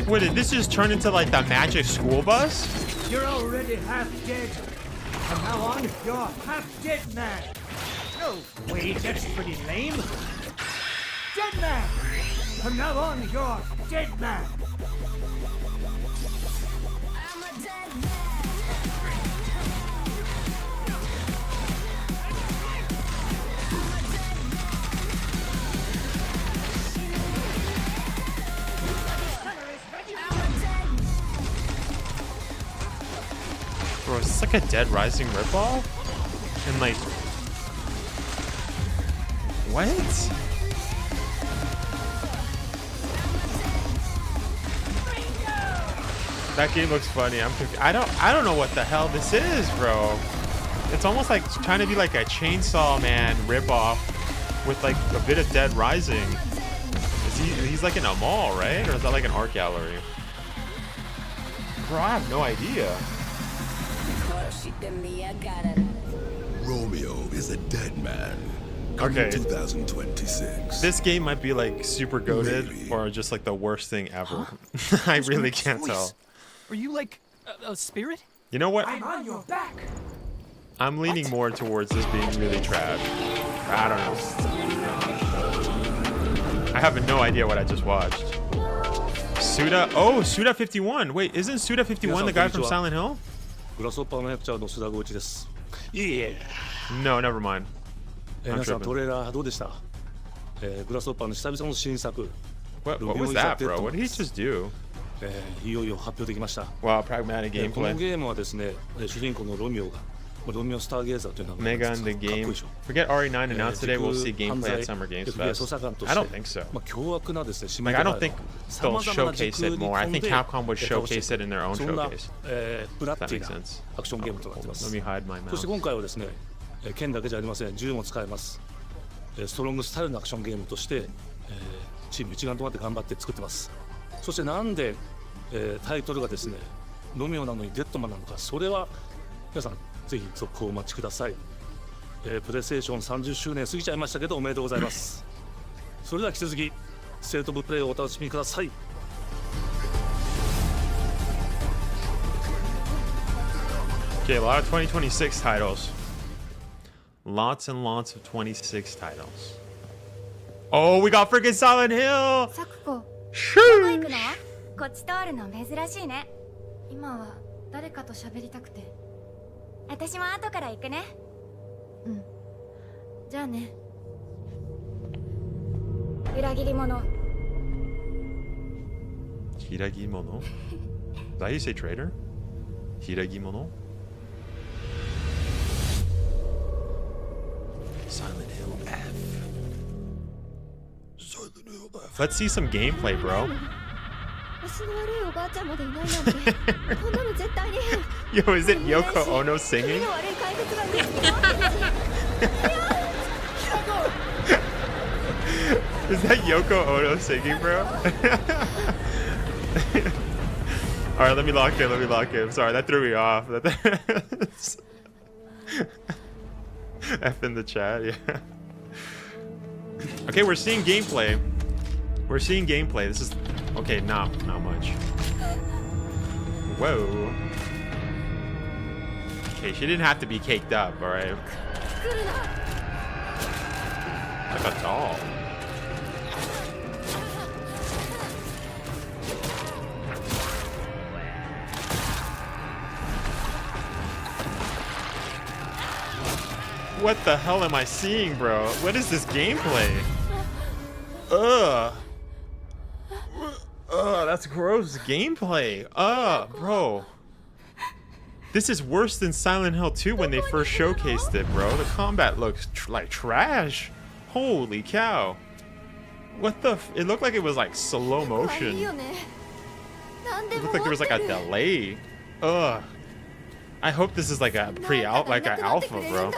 Speaker 1: What, did this just turn into like the magic school bus?
Speaker 7: You're already half dead. From now on, you're half dead man. No, wait, that's pretty lame. Dead man. From now on, you're dead man.
Speaker 1: Bro, is this like a Dead Rising ripoff? And like... What? That game looks funny. I'm confused. I don't know what the hell this is, bro. It's almost like trying to be like a Chainsaw Man ripoff with like a bit of Dead Rising. He's like in a mall, right? Or is that like an art gallery? Bro, I have no idea.
Speaker 9: Romeo is a dead man.
Speaker 1: Okay.
Speaker 9: 2026.
Speaker 1: This game might be like super goated
Speaker 9: Maybe.
Speaker 1: or just like the worst thing ever. I really can't tell.
Speaker 8: Are you like a spirit?
Speaker 1: You know what?
Speaker 7: I'm on your back.
Speaker 1: I'm leaning more towards this being really trash. I don't know. I have no idea what I just watched. Suda. Oh, Suda 51. Wait, isn't Suda 51 the guy from Silent Hill?
Speaker 2: グラスホッパーの役者の須田剛一です。いえいえ。
Speaker 1: No, never mind.
Speaker 2: 皆さん
Speaker 1: tripping.
Speaker 2: トレーラーどうでした？グラスホッパーの久々の新作。
Speaker 1: What was that, bro? What did he just do?
Speaker 2: いよいよ発表できました。
Speaker 1: Wow, pragmatic
Speaker 2: この
Speaker 1: gameplay.
Speaker 2: ゲームはですね、主人公のロミオが、ロミオスターゲーザーという名前
Speaker 1: Mega
Speaker 2: なん
Speaker 1: in
Speaker 2: で
Speaker 1: the
Speaker 2: すがかっこいい
Speaker 1: game.
Speaker 2: でしょ。
Speaker 1: Forget RE9 announced today. We'll see
Speaker 2: 犯
Speaker 1: gameplay
Speaker 2: 罪
Speaker 1: at Summer Games
Speaker 2: FBI 捜
Speaker 1: Fest.
Speaker 2: 査官と
Speaker 1: I
Speaker 2: し
Speaker 1: don't
Speaker 2: て
Speaker 1: think so.
Speaker 2: 凶悪なですね、指名
Speaker 1: Like, I
Speaker 2: 手
Speaker 1: don't
Speaker 2: 配
Speaker 1: think
Speaker 2: を
Speaker 1: they'll
Speaker 2: 様々な時
Speaker 1: showcase
Speaker 2: 空
Speaker 1: it
Speaker 2: に
Speaker 1: more. I
Speaker 2: 飛ん
Speaker 1: think
Speaker 2: で
Speaker 1: Capcom would
Speaker 2: 倒してい
Speaker 1: showcase it in their own
Speaker 2: くそんな
Speaker 1: showcase.
Speaker 2: ブラッ
Speaker 1: That
Speaker 2: ディ
Speaker 1: makes
Speaker 2: な
Speaker 1: sense.
Speaker 2: アクションゲームとなっていま
Speaker 1: Let
Speaker 2: す。
Speaker 1: me hide my
Speaker 2: そして
Speaker 1: mouth.
Speaker 2: 今回はですね、剣だけじゃありません、銃も使えます。ストロングスタイルのアクションゲームとして、チーム一丸となって頑張って作ってます。そしてなんで、タイトルがですね、ロミオなのにデッドマンなのか、それは皆さんぜひ続報をお待ちください。プレイステーション30周年過ぎちゃいましたけどおめでとうございます。それでは引き続きステートオブプレイをお楽しみください。
Speaker 1: Okay, a lot of 2026 titles. Lots and lots of 26 titles. Oh, we got freaking Silent Hill!
Speaker 5: サクコ、どこ行く
Speaker 1: Shoo!
Speaker 5: の？こっち通るの珍しいね。今は誰かと喋りたくて。私も後から行くね。うん。じゃあね。裏切り者。
Speaker 1: Hiragimono? Is that how you say traitor? Hiragimono? Silent Hill F. Silent Hill F. Let's see some gameplay, bro. Yo, is it Yoko Ono singing? Is that Yoko Ono singing, bro? Alright, let me lock in. Sorry, that threw me off. F in the chat, yeah. Okay, we're seeing gameplay. This is... Okay, not much. Whoa. Okay, she didn't have to be caked up, alright? Like a doll. What the hell am I seeing, bro? What is this gameplay? Ugh, that's gross gameplay. Bro. This is worse than Silent Hill 2 when they first showcased it, bro. The combat looks like trash. Holy cow. What the it looked like it was like slow motion. It looked like there was like a delay. Ugh. I hope this is like a like an alpha, bro.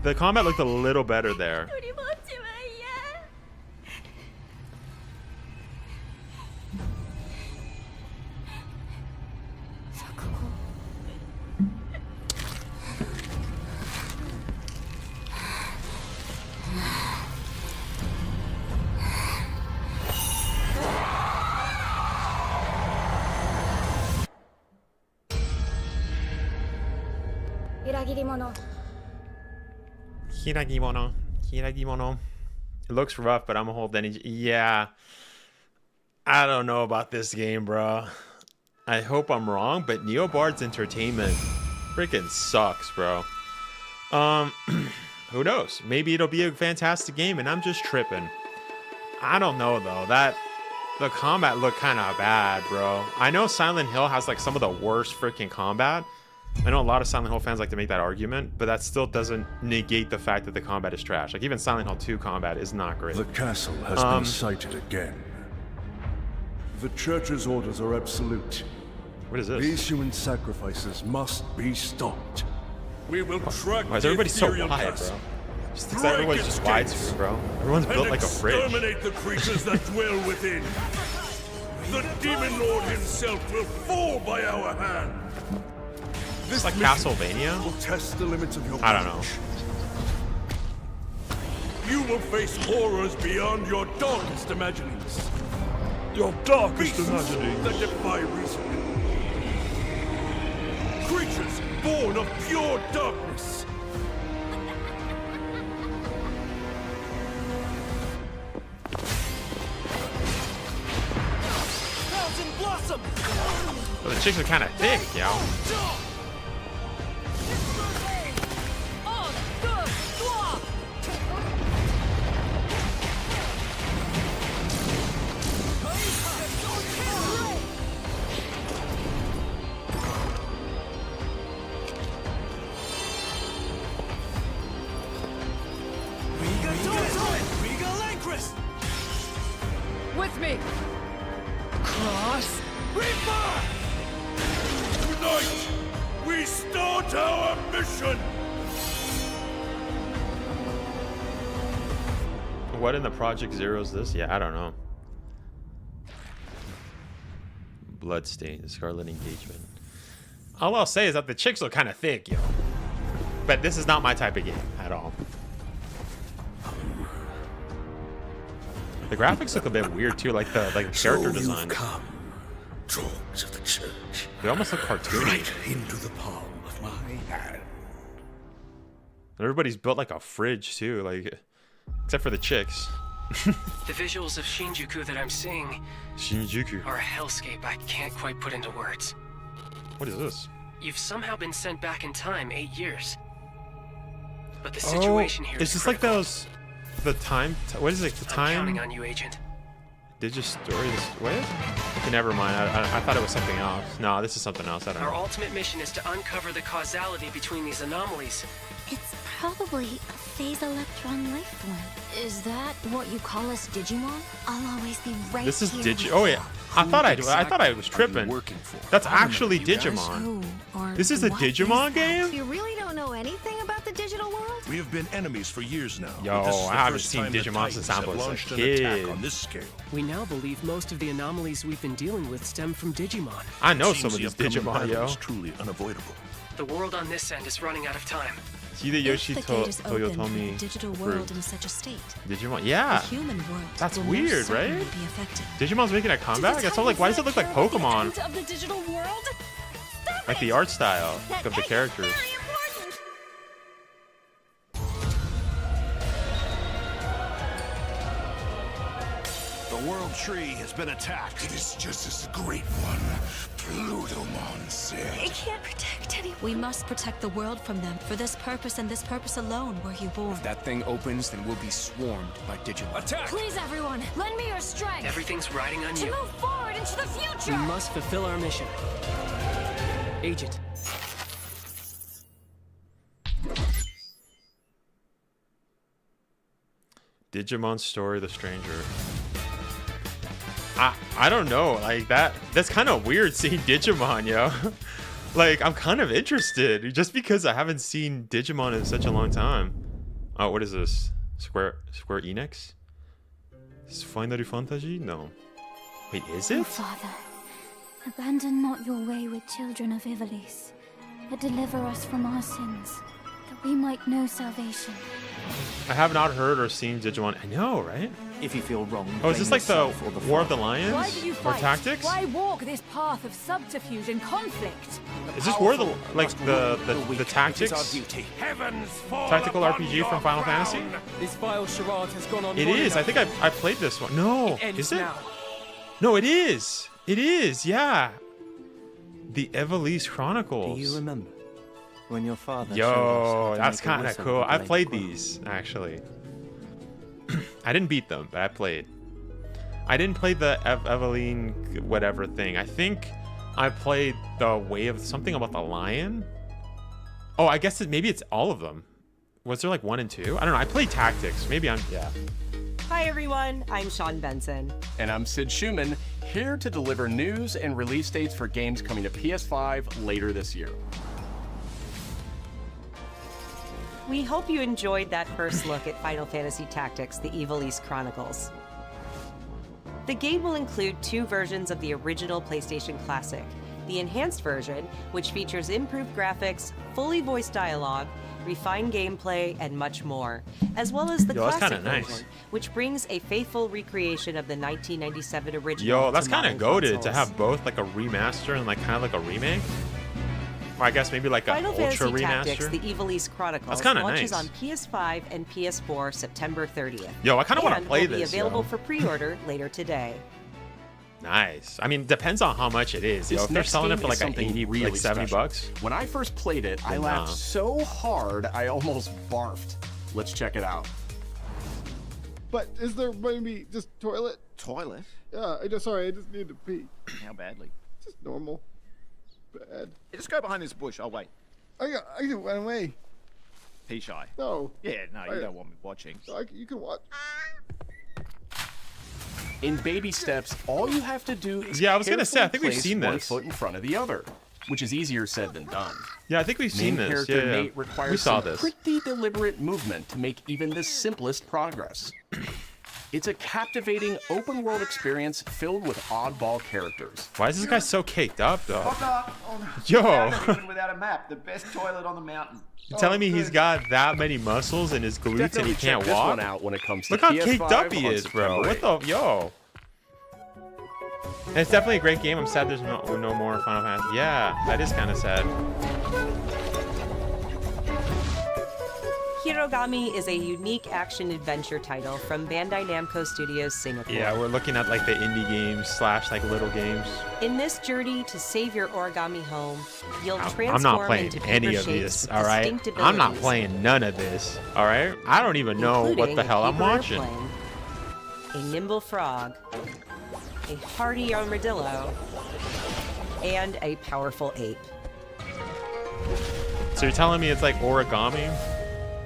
Speaker 1: The combat looked a little better there. Hiragimono. It looks rough, but I'm gonna hold any. Yeah. I don't know about this game, bro. I hope I'm wrong, but Nioh Bard's Entertainment freaking sucks, bro. Who knows? Maybe it'll be a fantastic game and I'm just tripping. I don't know though. The combat looked kind of bad, bro. I know Silent Hill has like some of the worst freaking combat. I know a lot of Silent Hill fans like to make that argument, but that still doesn't negate the fact that the combat is trash. Like even Silent Hill 2 combat is not great.
Speaker 9: The castle has been sighted again. The church's orders are absolute.
Speaker 1: What is this?
Speaker 9: These human sacrifices must be stopped. We will track.
Speaker 1: Why is everybody so quiet, bro? Just thinks that everyone's just widescreen, bro. Everyone's built like a fridge.
Speaker 9: Exterminate the creatures that dwell within. The demon lord himself will fall by our hand.
Speaker 1: This like Castlevania?
Speaker 9: Will test the limits of your
Speaker 1: I don't know.
Speaker 9: You will face horrors beyond your darkest imaginings. Your darkest imaginings that defy reason. Creatures born of pure darkness.
Speaker 1: Well, the chicks are kind of thick, yo.
Speaker 8: With me! Cross!
Speaker 9: Reaper! Tonight, we start our mission!
Speaker 1: What in the Project Zero is this? Yeah, I don't know. Bloodstain, Scarlet Engagement. All I'll say is that the chicks look kind of thick, yo. But this is not my type of game at all. The graphics look a bit weird too, like the character design.
Speaker 9: Come, dogs of the church.
Speaker 1: They almost look cartoony.
Speaker 9: Right into the palm of my hand.
Speaker 1: Everybody's built like a fridge too, like except for the chicks.
Speaker 10: The visuals of Shinjuku that I'm seeing
Speaker 1: Shinjuku
Speaker 10: are a hellscape I can't quite put into words.
Speaker 1: What is this?
Speaker 10: You've somehow been sent back in time 8 years. But the situation here
Speaker 1: is this like those the time what is it, the time?
Speaker 10: I'm counting on you, Agent.
Speaker 1: Digimon Story, what? Okay, never mind. I thought it was something else. No, this is something else. I don't know.
Speaker 10: Our ultimate mission is to uncover the causality between these anomalies.
Speaker 5: It's probably a phase electron life form. Is that what you call us, Digimon? I'll always be right
Speaker 1: This is
Speaker 5: here.
Speaker 1: Oh yeah, I thought I was tripping. That's actually Digimon.
Speaker 5: Who or
Speaker 1: This is a
Speaker 5: what
Speaker 1: Digimon
Speaker 5: is that?
Speaker 1: game?
Speaker 5: You really don't know anything about the digital world?
Speaker 9: We have been enemies for years now.
Speaker 1: Yo,
Speaker 9: but this is the
Speaker 1: I haven't
Speaker 9: first
Speaker 1: seen
Speaker 9: time the
Speaker 1: Digimon
Speaker 9: Titans
Speaker 1: since I
Speaker 9: have
Speaker 1: was a
Speaker 9: launched an
Speaker 1: kid.
Speaker 9: attack on this scale.
Speaker 10: We now believe most of the anomalies we've been dealing with stem from Digimon.
Speaker 1: I know
Speaker 9: Seems
Speaker 1: some of
Speaker 9: the
Speaker 1: these
Speaker 9: upcoming
Speaker 1: Digimon,
Speaker 9: battle
Speaker 1: yo.
Speaker 9: is truly unavoidable.
Speaker 10: The world on this end is running out of time.
Speaker 1: Hideyoshi
Speaker 11: If the gate is open,
Speaker 1: Toyotomi
Speaker 11: the digital
Speaker 1: fruit.
Speaker 11: world in such a state,
Speaker 1: Digimon, yeah.
Speaker 11: the human world
Speaker 1: That's
Speaker 11: will
Speaker 1: weird,
Speaker 11: most certainly
Speaker 1: right?
Speaker 11: Be affected.
Speaker 1: Digimon's making a comeback? It's all like, why does it look like Pokemon?
Speaker 11: Of the digital world?
Speaker 1: Like the art style of the characters.
Speaker 9: The World Tree has been attacked. It is just as the Great One, Plutomon, said.
Speaker 11: It can't protect anyone. We must protect the world from them. For this purpose and this purpose alone were you born.
Speaker 6: If that thing opens, then we'll be swarmed by Digimon.
Speaker 9: Attack!
Speaker 5: Please, everyone, lend me your strength
Speaker 10: Everything's riding on
Speaker 5: to
Speaker 10: you.
Speaker 5: move forward into the
Speaker 10: We
Speaker 5: future.
Speaker 10: must fulfill our mission. Agent,
Speaker 1: Digimon Story, The Stranger. I don't know, like that's kind of weird seeing Digimon, yo. Like, I'm kind of interested just because I haven't seen Digimon in such a long time. Oh, what is this? Square Enix? Is Final Fantasy? No. Wait, is
Speaker 5: Oh,
Speaker 1: it?
Speaker 5: Father, abandon not your way with children of Ivalice, but deliver us from our sins, that we might know salvation.
Speaker 1: I have not heard or seen Digimon. I know, right?
Speaker 3: If you feel wrong,
Speaker 1: Oh, is this like the
Speaker 3: blame yourself or the
Speaker 1: War of the
Speaker 3: Father.
Speaker 1: Lions?
Speaker 12: Why do you
Speaker 1: Or
Speaker 12: fight?
Speaker 1: Tactics?
Speaker 12: Why walk this path of subterfuge and conflict?
Speaker 1: Is this War of the, like the
Speaker 3: weak.
Speaker 1: Tactics?
Speaker 3: It is our duty.
Speaker 9: Heavens fall
Speaker 1: Tactical
Speaker 9: upon
Speaker 1: RPG
Speaker 9: your
Speaker 1: from Final
Speaker 9: crown.
Speaker 1: Fantasy?
Speaker 10: this vile charade has gone on.
Speaker 1: It is. I think I played this one. No, is it?
Speaker 10: Now.
Speaker 1: No, it is. It is. Yeah. The Ivalice Chronicles.
Speaker 3: Do you remember when your father showed us
Speaker 1: Yo,
Speaker 3: how to
Speaker 1: that's
Speaker 3: make a
Speaker 1: kind of
Speaker 3: whistle
Speaker 1: cool.
Speaker 3: with a
Speaker 1: I
Speaker 3: blade
Speaker 1: played
Speaker 3: of crown?
Speaker 1: these actually. I didn't beat them, but I played. I didn't play the Eveline whatever thing. I think I played the Way of something about the lion. Oh, I guess maybe it's all of them. Was there like 1 and 2? I don't know. I played Tactics. Maybe I'm yeah.
Speaker 13: Hi everyone, I'm Sean Benson.
Speaker 14: And I'm Sid Schumann, here to deliver news and release dates for games coming to PS5 later this year.
Speaker 13: We hope you enjoyed that first look at Final Fantasy Tactics, the Ivalice Chronicles. The game will include 2 versions of the original PlayStation Classic. The enhanced version, which features improved graphics, fully voiced dialogue, refined gameplay, and much more, as well as the
Speaker 1: Yo, that's
Speaker 13: classic
Speaker 1: kinda nice.
Speaker 13: version, which brings a faithful recreation of the 1997 original.
Speaker 1: Yo, that's
Speaker 13: to
Speaker 1: kind of
Speaker 13: modern
Speaker 1: goated to
Speaker 13: consoles.
Speaker 1: have both like a remaster and like kind of like a remake. Or I guess maybe like an
Speaker 13: Final
Speaker 1: ultra
Speaker 13: Fantasy Tactics,
Speaker 1: remaster.
Speaker 13: the Ivalice Chronicles,
Speaker 1: That's kinda
Speaker 13: launches
Speaker 1: nice.
Speaker 13: on PS5 and PS4 September 30th.
Speaker 1: Yo, I kinda wanna
Speaker 13: And
Speaker 1: play
Speaker 13: will be
Speaker 1: this,
Speaker 13: available
Speaker 1: yo.
Speaker 13: for pre-order later today.
Speaker 1: Nice. I mean, depends on how much it is. Yo,
Speaker 14: This
Speaker 1: if they're
Speaker 14: next
Speaker 1: selling it
Speaker 14: game
Speaker 1: for
Speaker 14: is
Speaker 1: like an
Speaker 14: something
Speaker 1: 80,
Speaker 14: really
Speaker 1: like 70
Speaker 14: special.
Speaker 1: bucks.
Speaker 14: When I first played it, I
Speaker 1: Then,
Speaker 14: laughed so hard I almost barfed. Let's check it out.
Speaker 15: But is there maybe just toilet?
Speaker 3: Toilet?
Speaker 15: Yeah, I just need to pee.
Speaker 3: How badly?
Speaker 15: Just normal. Bad.
Speaker 3: Yeah, just go behind this bush. I'll wait.
Speaker 15: I can run away.
Speaker 3: Pea shy.
Speaker 15: No.
Speaker 3: Yeah, no, you don't want me watching.
Speaker 15: You can watch.
Speaker 14: In baby steps, all you have to do is
Speaker 1: Yeah, I was gonna say, I think we've
Speaker 14: place
Speaker 1: seen
Speaker 14: one
Speaker 1: this.
Speaker 14: foot in front of the other, which is easier said than done.
Speaker 1: Yeah, I think we've seen
Speaker 14: Main
Speaker 1: this.
Speaker 14: character
Speaker 1: Yeah,
Speaker 14: Nate requires
Speaker 1: we saw
Speaker 14: some
Speaker 1: this.
Speaker 14: pretty deliberate movement to make even the simplest progress. It's a captivating open-world experience filled with oddball characters.
Speaker 1: Why is this guy so caked up, though?
Speaker 16: Yo!
Speaker 1: Yo!
Speaker 16: Even without a map, the best toilet on the mountain.
Speaker 1: You're telling me he's got that many muscles in his glutes and he can't
Speaker 14: check this
Speaker 1: walk?
Speaker 14: one out when it comes to
Speaker 1: Look how
Speaker 14: PS5
Speaker 1: caked up he
Speaker 14: on
Speaker 1: is, bro.
Speaker 14: September
Speaker 1: What the yo? And it's definitely a great game. I'm sad there's no more Final Fantasy. Yeah, that is kind of sad.
Speaker 13: Hirogami is a unique action-adventure title from Bandai Namco Studios Singapore.
Speaker 1: Yeah, we're looking at like the indie games / like little games.
Speaker 13: In this journey to save your origami home, you'll transform
Speaker 1: I'm not playing
Speaker 13: into
Speaker 1: any
Speaker 13: paper
Speaker 1: of
Speaker 13: shapes
Speaker 1: this,
Speaker 13: with
Speaker 1: all right?
Speaker 13: distinct
Speaker 1: I'm not
Speaker 13: abilities,
Speaker 1: playing none of this, all right? I don't even know what
Speaker 13: including
Speaker 1: the hell
Speaker 13: a
Speaker 1: I'm
Speaker 13: paper
Speaker 1: watching.
Speaker 13: airplane, a nimble frog, a hardy armadillo, and a powerful ape.
Speaker 1: So you're telling me it's like origami,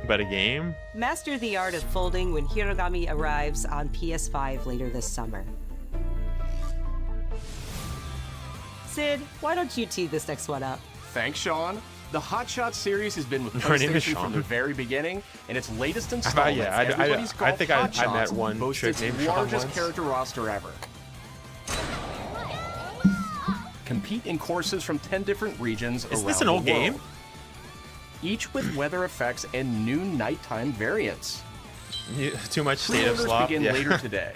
Speaker 1: but a game?
Speaker 13: Master the art of folding when Hirogami arrives on PS5 later this summer. Sid, why don't you tee this next one up?
Speaker 14: Thanks, Sean. The Hot Shot series has been with
Speaker 1: Her name is
Speaker 14: PlayStation
Speaker 1: Sean.
Speaker 14: from the very beginning, and its latest installment,
Speaker 1: yeah,
Speaker 14: Everybody's
Speaker 1: I
Speaker 14: Golf
Speaker 1: think
Speaker 14: Hot
Speaker 1: I met
Speaker 14: Shots,
Speaker 1: one
Speaker 14: boasts
Speaker 1: chick
Speaker 14: its
Speaker 1: named Sean
Speaker 14: largest
Speaker 1: once.
Speaker 14: character roster ever. Compete in courses from 10 different regions
Speaker 1: Is
Speaker 14: around
Speaker 1: this an old
Speaker 14: the world,
Speaker 1: game?
Speaker 14: each with weather effects and new nighttime variants.
Speaker 1: Too much state of
Speaker 14: Pre-orders
Speaker 1: slop.
Speaker 14: begin
Speaker 1: Yeah.
Speaker 14: later today.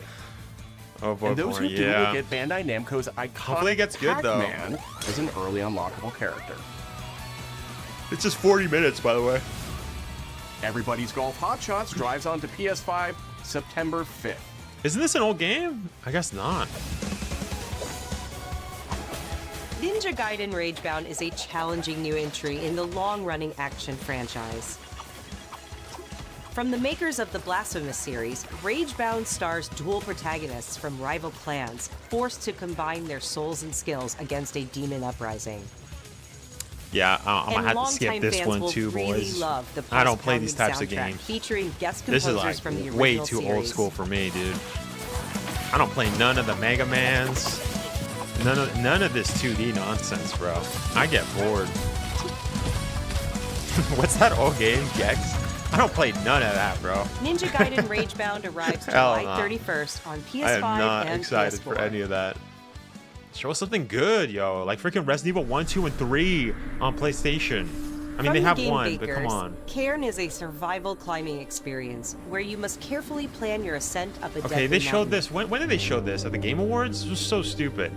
Speaker 1: Oh boy,
Speaker 14: And those
Speaker 1: boy,
Speaker 14: who do
Speaker 1: yeah.
Speaker 14: will get Bandai Namco's iconic
Speaker 1: Hopefully it gets good, though.
Speaker 14: Pac-Man as an early unlockable character.
Speaker 1: It's just 40 minutes, by the way.
Speaker 14: Everybody's Golf Hot Shots drives onto PS5 September 5th.
Speaker 1: Isn't this an old game? I guess not.
Speaker 13: Ninja Gaiden Ragebound is a challenging new entry in the long-running action franchise. From the makers of the Blasphemous series, Ragebound stars dual protagonists from rival clans, forced to combine their souls and skills against a demon uprising.
Speaker 1: Yeah, I'm gonna have to skip
Speaker 13: longtime
Speaker 1: this
Speaker 13: fans
Speaker 1: one
Speaker 13: will
Speaker 1: too,
Speaker 13: really
Speaker 1: boys.
Speaker 13: love the
Speaker 1: I don't play these
Speaker 13: post-pounding
Speaker 1: types of
Speaker 13: soundtrack
Speaker 1: games.
Speaker 13: featuring guest
Speaker 1: This is
Speaker 13: composers
Speaker 1: like
Speaker 13: from the original
Speaker 1: way too old
Speaker 13: series.
Speaker 1: school for me, dude. I don't play none of the Mega Mans. None of this 2D nonsense, bro. I get bored. What's that old game, Gex? I don't play none of that, bro.
Speaker 13: Ninja Gaiden Ragebound arrives
Speaker 1: Hell
Speaker 13: July
Speaker 1: no.
Speaker 13: 31st on PS5
Speaker 1: I am not
Speaker 13: and
Speaker 1: excited
Speaker 13: PS4.
Speaker 1: for any of that. Show us something good, yo. Like freaking Resident Evil 1, 2, and 3 on PlayStation. I mean,
Speaker 13: From
Speaker 1: they
Speaker 13: the
Speaker 1: have
Speaker 13: game
Speaker 1: one, but come
Speaker 13: makers,
Speaker 1: on.
Speaker 13: Cairn is a survival climbing experience where you must carefully plan your ascent up a
Speaker 1: Okay,
Speaker 13: deadly
Speaker 1: they showed
Speaker 13: mountain.
Speaker 1: this. When did they show this? At the Game Awards? It was so stupid.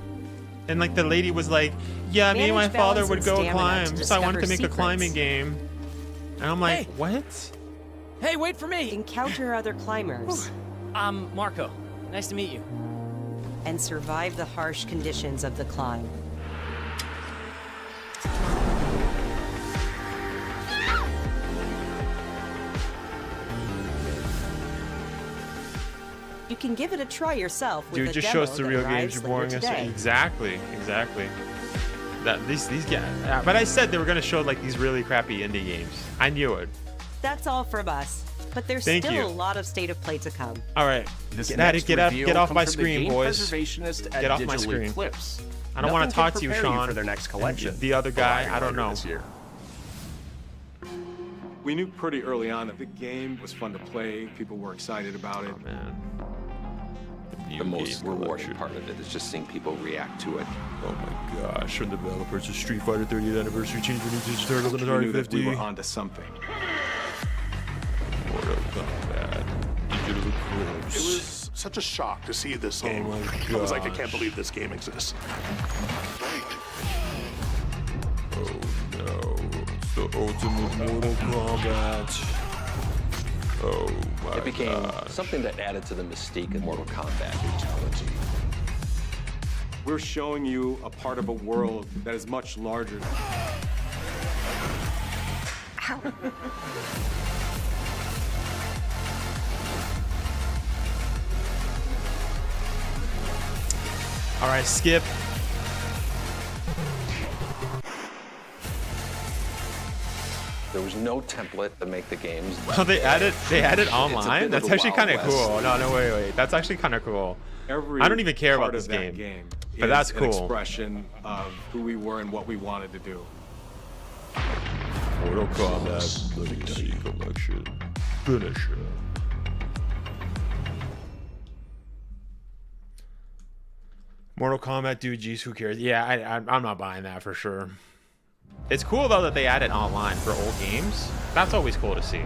Speaker 1: And like the lady was like, yeah, me and my
Speaker 13: Manage
Speaker 1: father
Speaker 13: balance
Speaker 1: would
Speaker 13: and
Speaker 1: go
Speaker 13: stamina
Speaker 1: climb,
Speaker 13: to
Speaker 1: so I wanted to
Speaker 13: discover
Speaker 1: make a climbing
Speaker 13: secrets.
Speaker 1: game. And I'm like,
Speaker 8: Hey.
Speaker 1: what?
Speaker 8: Hey, wait for me!
Speaker 13: Encounter other climbers
Speaker 8: I'm Marco. Nice to meet you.
Speaker 13: and survive the harsh conditions of the climb. You can give it a try yourself with
Speaker 1: Dude,
Speaker 13: a
Speaker 1: just
Speaker 13: demo
Speaker 1: show us the
Speaker 13: that
Speaker 1: real games
Speaker 13: arrives
Speaker 1: you're
Speaker 13: later
Speaker 1: boring us.
Speaker 13: today.
Speaker 1: Exactly. That these guys. Yeah, but I said they were gonna show like these really crappy indie games. I knew it.
Speaker 13: That's all from us, but there's
Speaker 1: Thank
Speaker 13: still
Speaker 1: you.
Speaker 13: a lot of state of play to come.
Speaker 1: All right,
Speaker 14: This
Speaker 1: get out
Speaker 14: next
Speaker 1: of get
Speaker 14: reveal
Speaker 1: off
Speaker 14: comes
Speaker 1: my
Speaker 14: from the
Speaker 1: screen,
Speaker 14: game
Speaker 1: boys.
Speaker 14: preservationist at
Speaker 1: Get off my
Speaker 14: Digital
Speaker 1: screen.
Speaker 14: Eclipse.
Speaker 1: I don't want
Speaker 14: Nothing
Speaker 1: to talk
Speaker 14: can
Speaker 1: to you,
Speaker 14: prepare
Speaker 1: Sean.
Speaker 14: for their next
Speaker 1: And
Speaker 14: collection.
Speaker 1: the other guy,
Speaker 14: arriving
Speaker 1: I don't
Speaker 14: later
Speaker 1: know.
Speaker 14: this year.
Speaker 17: We knew pretty early on that the game was fun to play. People were excited about it.
Speaker 1: Oh, man.
Speaker 18: The most rewarding part of it is just seeing people react to it.
Speaker 1: Oh my gosh, from the developers of Street Fighter 30th Anniversary Change for Ninja Turtles and
Speaker 17: We
Speaker 1: Atari
Speaker 17: knew that
Speaker 1: 50.
Speaker 17: we were onto something.
Speaker 1: Mortal Kombat. Digital Eclipse.
Speaker 9: It was such a shock to see this game.
Speaker 1: my
Speaker 9: I was like, I
Speaker 1: gosh.
Speaker 9: can't believe this game exists.
Speaker 1: Oh no, it's the ultimate Mortal Kombat. Oh my
Speaker 18: It became
Speaker 1: gosh.
Speaker 18: something that added to the mystique of Mortal Kombat fatality.
Speaker 17: We're showing you a part of a world that is much larger.
Speaker 1: All right, skip.
Speaker 18: There was no template to make the games.
Speaker 1: Oh, they added
Speaker 18: It's a
Speaker 1: online.
Speaker 18: bit
Speaker 1: That's
Speaker 18: of the
Speaker 1: actually
Speaker 18: Wild
Speaker 1: kind of
Speaker 18: West.
Speaker 1: cool. No, wait. That's actually kind of cool.
Speaker 17: Every
Speaker 1: I don't even care about
Speaker 17: part
Speaker 1: this
Speaker 17: of that
Speaker 1: game,
Speaker 17: is
Speaker 1: but that's
Speaker 17: an
Speaker 1: cool.
Speaker 17: expression of who we were and what we wanted to do.
Speaker 1: Mortal Kombat Legacy Collection. Finisher. Mortal Kombat, dude, geez, who cares? Yeah, I'm not buying that for sure. It's cool though that they added online for old games. That's always cool to see.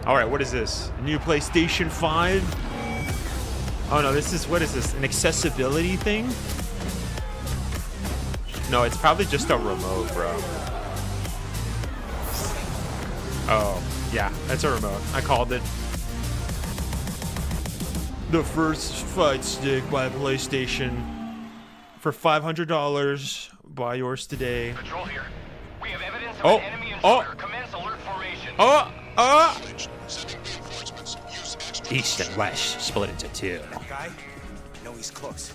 Speaker 1: All right, what is this? New PlayStation 5? Oh no, this is, what is this? An accessibility thing? No, it's probably just a remote, bro. Oh, yeah, that's a remote. I called it. The first fight stick by PlayStation for $500. Buy yours today.
Speaker 19: Patrol here. We have evidence of an enemy intruder. Commence alert formation.
Speaker 20: East and west split into two.
Speaker 6: That guy? I know he's close.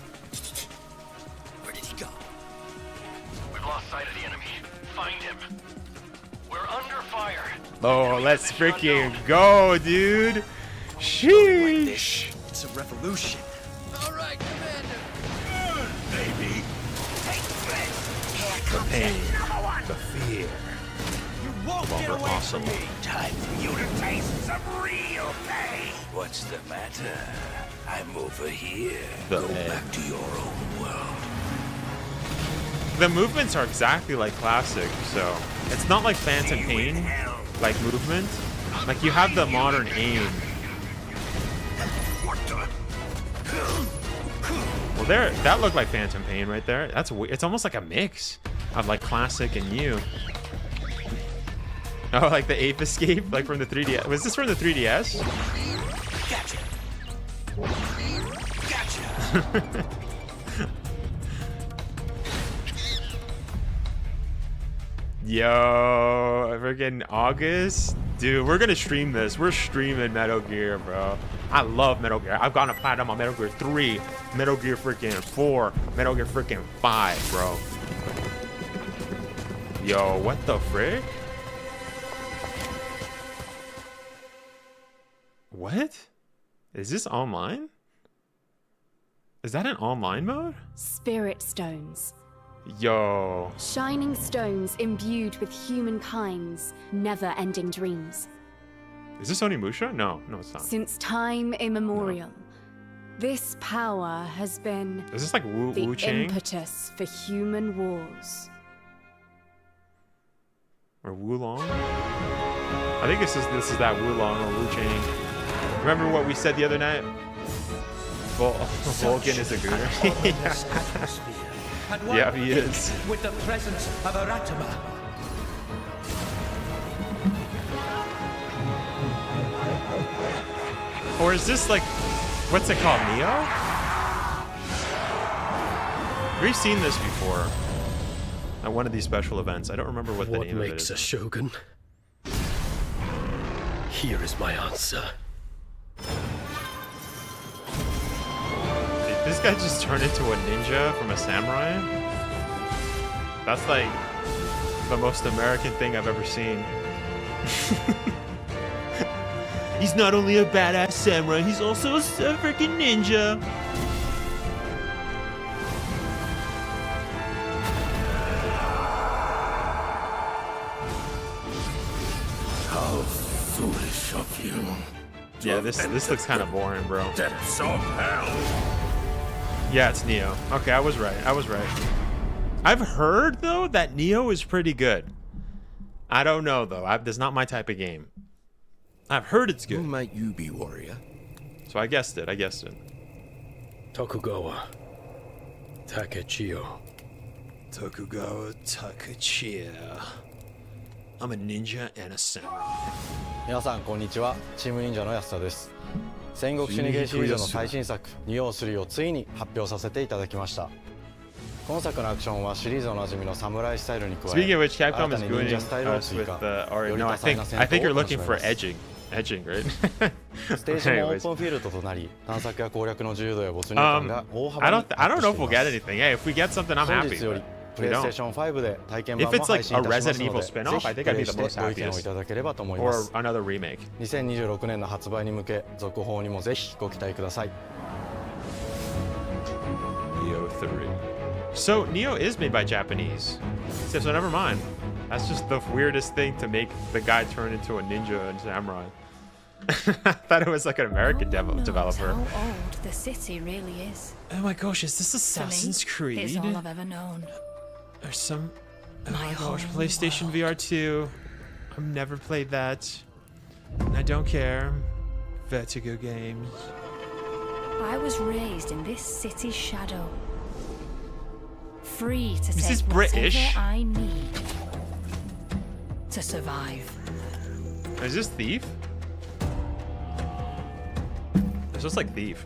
Speaker 6: Where did he go?
Speaker 19: We've lost sight of the enemy. Find him. We're under fire.
Speaker 1: Oh, let's freaking go, dude. Sheesh.
Speaker 6: It's a revolution.
Speaker 19: All right, Commander.
Speaker 20: Baby. The pain, the fear.
Speaker 7: You won't get away from me.
Speaker 20: Time for you to taste some real pain. What's the matter? I'm over here. Go back to your own world.
Speaker 1: The movements are exactly like classic, so it's not like Phantom Pain, like movement. Like you have the modern aim. Well, there, that looked like Phantom Pain right there. That's it's almost like a mix of like classic and new. Oh, like the Ape Escape, like from the 3DS. Was this from the 3DS?
Speaker 20: Gotcha. Gotcha.
Speaker 1: Yo, freaking August, dude, we're gonna stream this. We're streaming Metal Gear, bro. I love Metal Gear. I've gotten a platinum on Metal Gear 3, Metal Gear freaking 4, Metal Gear freaking 5, bro. Yo, what the frick? What? Is this online? Is that an online mode?
Speaker 21: Spirit stones.
Speaker 1: Yo.
Speaker 21: Shining stones imbued with humankind's never-ending dreams.
Speaker 1: Is this Onimusha? No, it's not.
Speaker 21: Since time immemorial, this power has been
Speaker 1: Is this like Wu
Speaker 21: the
Speaker 1: Chang?
Speaker 21: impetus for human wars.
Speaker 1: Or Wulong? I think this is that Wulong or Wu Chang. Remember what we said the other night? Vulcan is a gooner. Yeah, he is.
Speaker 7: With the presence of Aratama.
Speaker 1: Or is this like, what's it called, Nioh? We've seen this before at one of these special events. I don't remember what the name of it is.
Speaker 22: What makes a shogun? Here is my answer.
Speaker 1: Did this guy just turn into a ninja from a samurai? That's like the most American thing I've ever seen. He's not only a badass samurai, he's also a freaking ninja.
Speaker 20: How foolish of you.
Speaker 1: Yeah, this looks kind of boring, bro.
Speaker 20: Depths of hell.
Speaker 1: Yeah, it's Nioh. Okay, I was right. I've heard though that Nioh is pretty good. I don't know though. That's not my type of game. I've heard it's good.
Speaker 20: Who might you be, warrior?
Speaker 1: So I guessed it.
Speaker 22: Tokugawa Takechiyo.
Speaker 20: Tokugawa Takechiyo.
Speaker 1: I'm a ninja and a samurai.
Speaker 23: 皆さんこんにちは。チーム忍者の安田です。戦国死にゲーシリーズの最新作ニオー3をついに発表させていただきました。今作のアクションはシリーズおなじみの侍スタイルに加え、
Speaker 1: Speaking of which,
Speaker 23: 新
Speaker 1: Capcom
Speaker 23: た
Speaker 1: is
Speaker 23: に忍者
Speaker 1: doing
Speaker 23: スタイルを
Speaker 1: us
Speaker 23: 追
Speaker 1: with
Speaker 23: 加。
Speaker 1: or
Speaker 23: より
Speaker 1: no,
Speaker 23: 多
Speaker 1: I
Speaker 23: 彩な
Speaker 1: think
Speaker 23: 戦
Speaker 1: you're
Speaker 23: 闘を楽
Speaker 1: looking
Speaker 23: しめ
Speaker 1: for
Speaker 23: ます。
Speaker 1: edging, right?
Speaker 23: ステージもオー
Speaker 1: Anyways.
Speaker 23: プンフィールドとなり、探索や攻略の自由度や没入感が大幅
Speaker 1: I
Speaker 23: に
Speaker 1: don't know if we'll get anything. Hey, if we get something, I'm
Speaker 23: 本
Speaker 1: happy.
Speaker 23: 日より
Speaker 1: But we don't.
Speaker 23: PlayStation 5で体験版
Speaker 1: If
Speaker 23: も
Speaker 1: it's
Speaker 23: 配
Speaker 1: like
Speaker 23: 信
Speaker 1: a
Speaker 23: いたします
Speaker 1: Resident
Speaker 23: の
Speaker 1: Evil
Speaker 23: で、ぜ
Speaker 1: spin-off,
Speaker 23: ひ
Speaker 1: I
Speaker 23: プ
Speaker 1: think I'd
Speaker 23: レ
Speaker 1: be
Speaker 23: イ
Speaker 1: the
Speaker 23: して
Speaker 1: most
Speaker 23: ご意見をい
Speaker 1: happiest.
Speaker 23: ただければと思いま
Speaker 1: Or
Speaker 23: す。
Speaker 1: another remake.
Speaker 23: 2026年の発売に向け、続報にもぜひご期待ください。
Speaker 1: Nioh 3. So Nioh is made by Japanese. So never mind. That's just the weirdest thing to make the guy turn into a ninja and samurai. I thought it was like an American developer.
Speaker 2: How old the city really is.
Speaker 1: Oh my gosh, is this Assassin's Creed?
Speaker 2: It's all I've ever known.
Speaker 1: There's some. Oh my gosh, PlayStation VR 2. I've never played that. And I don't care. Vertigo games.
Speaker 2: I was raised in this city's shadow. Free to
Speaker 1: Is
Speaker 2: take
Speaker 1: this British?
Speaker 2: whatever I need to survive.
Speaker 1: Is this Thief? This looks like Thief.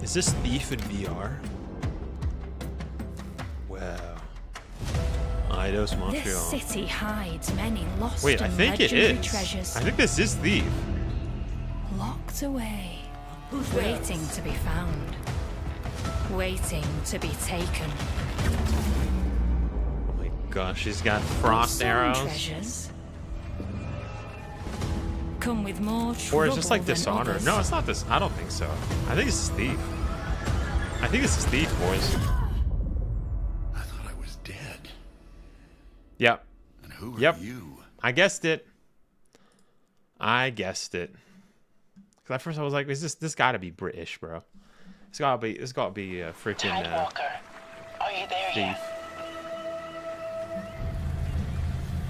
Speaker 1: Is this Thief in VR? Wow. Eidos, Montreal.
Speaker 2: This city hides many lost
Speaker 1: Wait, I
Speaker 2: and
Speaker 1: think it
Speaker 2: legendary
Speaker 1: is.
Speaker 2: treasures.
Speaker 1: I think this is Thief.
Speaker 2: Locked away, waiting to be found, waiting to be taken.
Speaker 1: Oh my gosh, she's got frost
Speaker 2: Some
Speaker 1: arrows.
Speaker 2: treasures come with more trouble
Speaker 1: Or it's just like
Speaker 2: than
Speaker 1: Dishonored.
Speaker 2: others.
Speaker 1: No, it's not this. I don't think so. I think this is Thief. I think this is Thief, boys.
Speaker 20: I thought I was dead.
Speaker 1: Yep.
Speaker 20: And who
Speaker 1: Yep.
Speaker 20: are you?
Speaker 1: I guessed it. I guessed it. Cause at first I was like, "Is this gotta be British, bro? It's gotta be a freaking
Speaker 10: Are you there
Speaker 1: Thief
Speaker 10: yet?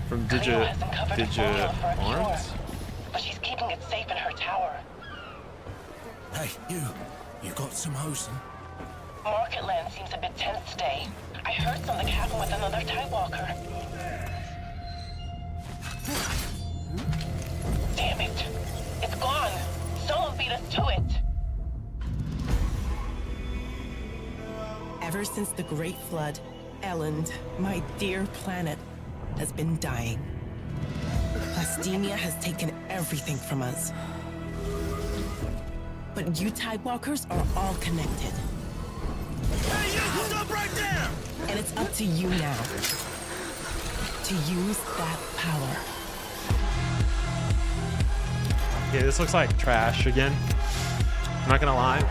Speaker 1: from
Speaker 10: Cleo hasn't covered a formula for a cure,
Speaker 1: Arms."
Speaker 10: but she's keeping it safe in her tower.
Speaker 20: Hey, you got some hosen?
Speaker 10: Market Land seems a bit tense today. I heard something happen with another Tidewalker. Damn it! It's gone! Someone beat us to it!
Speaker 4: Ever since the Great Flood, Elend, my dear planet, has been dying. Plastemia has taken everything from us. But you Tidewalkers are all connected.
Speaker 20: Hey, you! Stop right there!
Speaker 4: And it's up to you now to use that power.
Speaker 1: Yeah, this looks like trash again. I'm not gonna lie.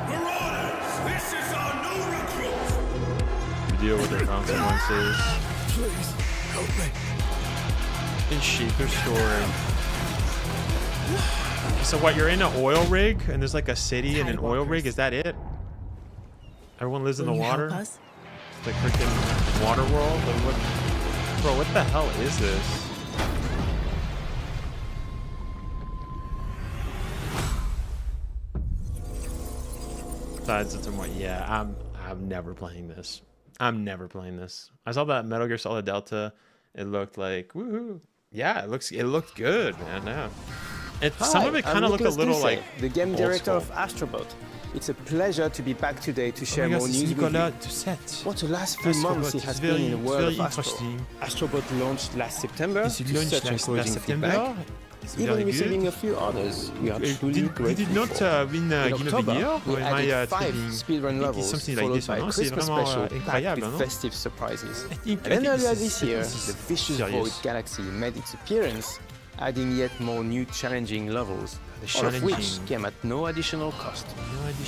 Speaker 20: Marauders, this is our new recruit!
Speaker 1: We deal with their consequences.
Speaker 20: Please, help me.
Speaker 1: And shape their story. So what, you're in an oil rig and there's like a city in an oil rig? Is that it? Everyone lives in the
Speaker 4: Will you help
Speaker 1: water?
Speaker 4: us?
Speaker 1: It's like freaking water world? Like what? Bro, what the hell is this? Besides, it's more. Yeah, I'm never playing this. I'm never playing this. I saw that Metal Gear Solid Delta. It looked like woohoo. Yeah, it looked good, man. Yeah. Some of it kind of looked a little like
Speaker 11: the game
Speaker 1: old
Speaker 11: director
Speaker 1: school.
Speaker 11: of Astro Bot. It's a pleasure to be back today to share more news with you. What the last few months it has been in the world of Astro. Astro Bot launched last September to such encouraging feedback. Even receiving a few orders, we are truly grateful.
Speaker 1: Did it not win
Speaker 11: In
Speaker 1: Game of the Year?
Speaker 11: October, we added 5
Speaker 1: trading
Speaker 11: speedrun levels,
Speaker 1: something like
Speaker 11: followed
Speaker 1: this,
Speaker 11: by a
Speaker 1: non? C'est
Speaker 11: Christmas
Speaker 1: vraiment
Speaker 11: special packed
Speaker 1: incroyable,
Speaker 11: with
Speaker 1: non?
Speaker 11: festive surprises.
Speaker 1: I think
Speaker 11: And then earlier
Speaker 1: this
Speaker 11: this
Speaker 1: is
Speaker 11: year,
Speaker 1: serious.
Speaker 11: the Vicious Void Galaxy made its appearance, adding yet more new challenging levels, all of which came at no additional cost.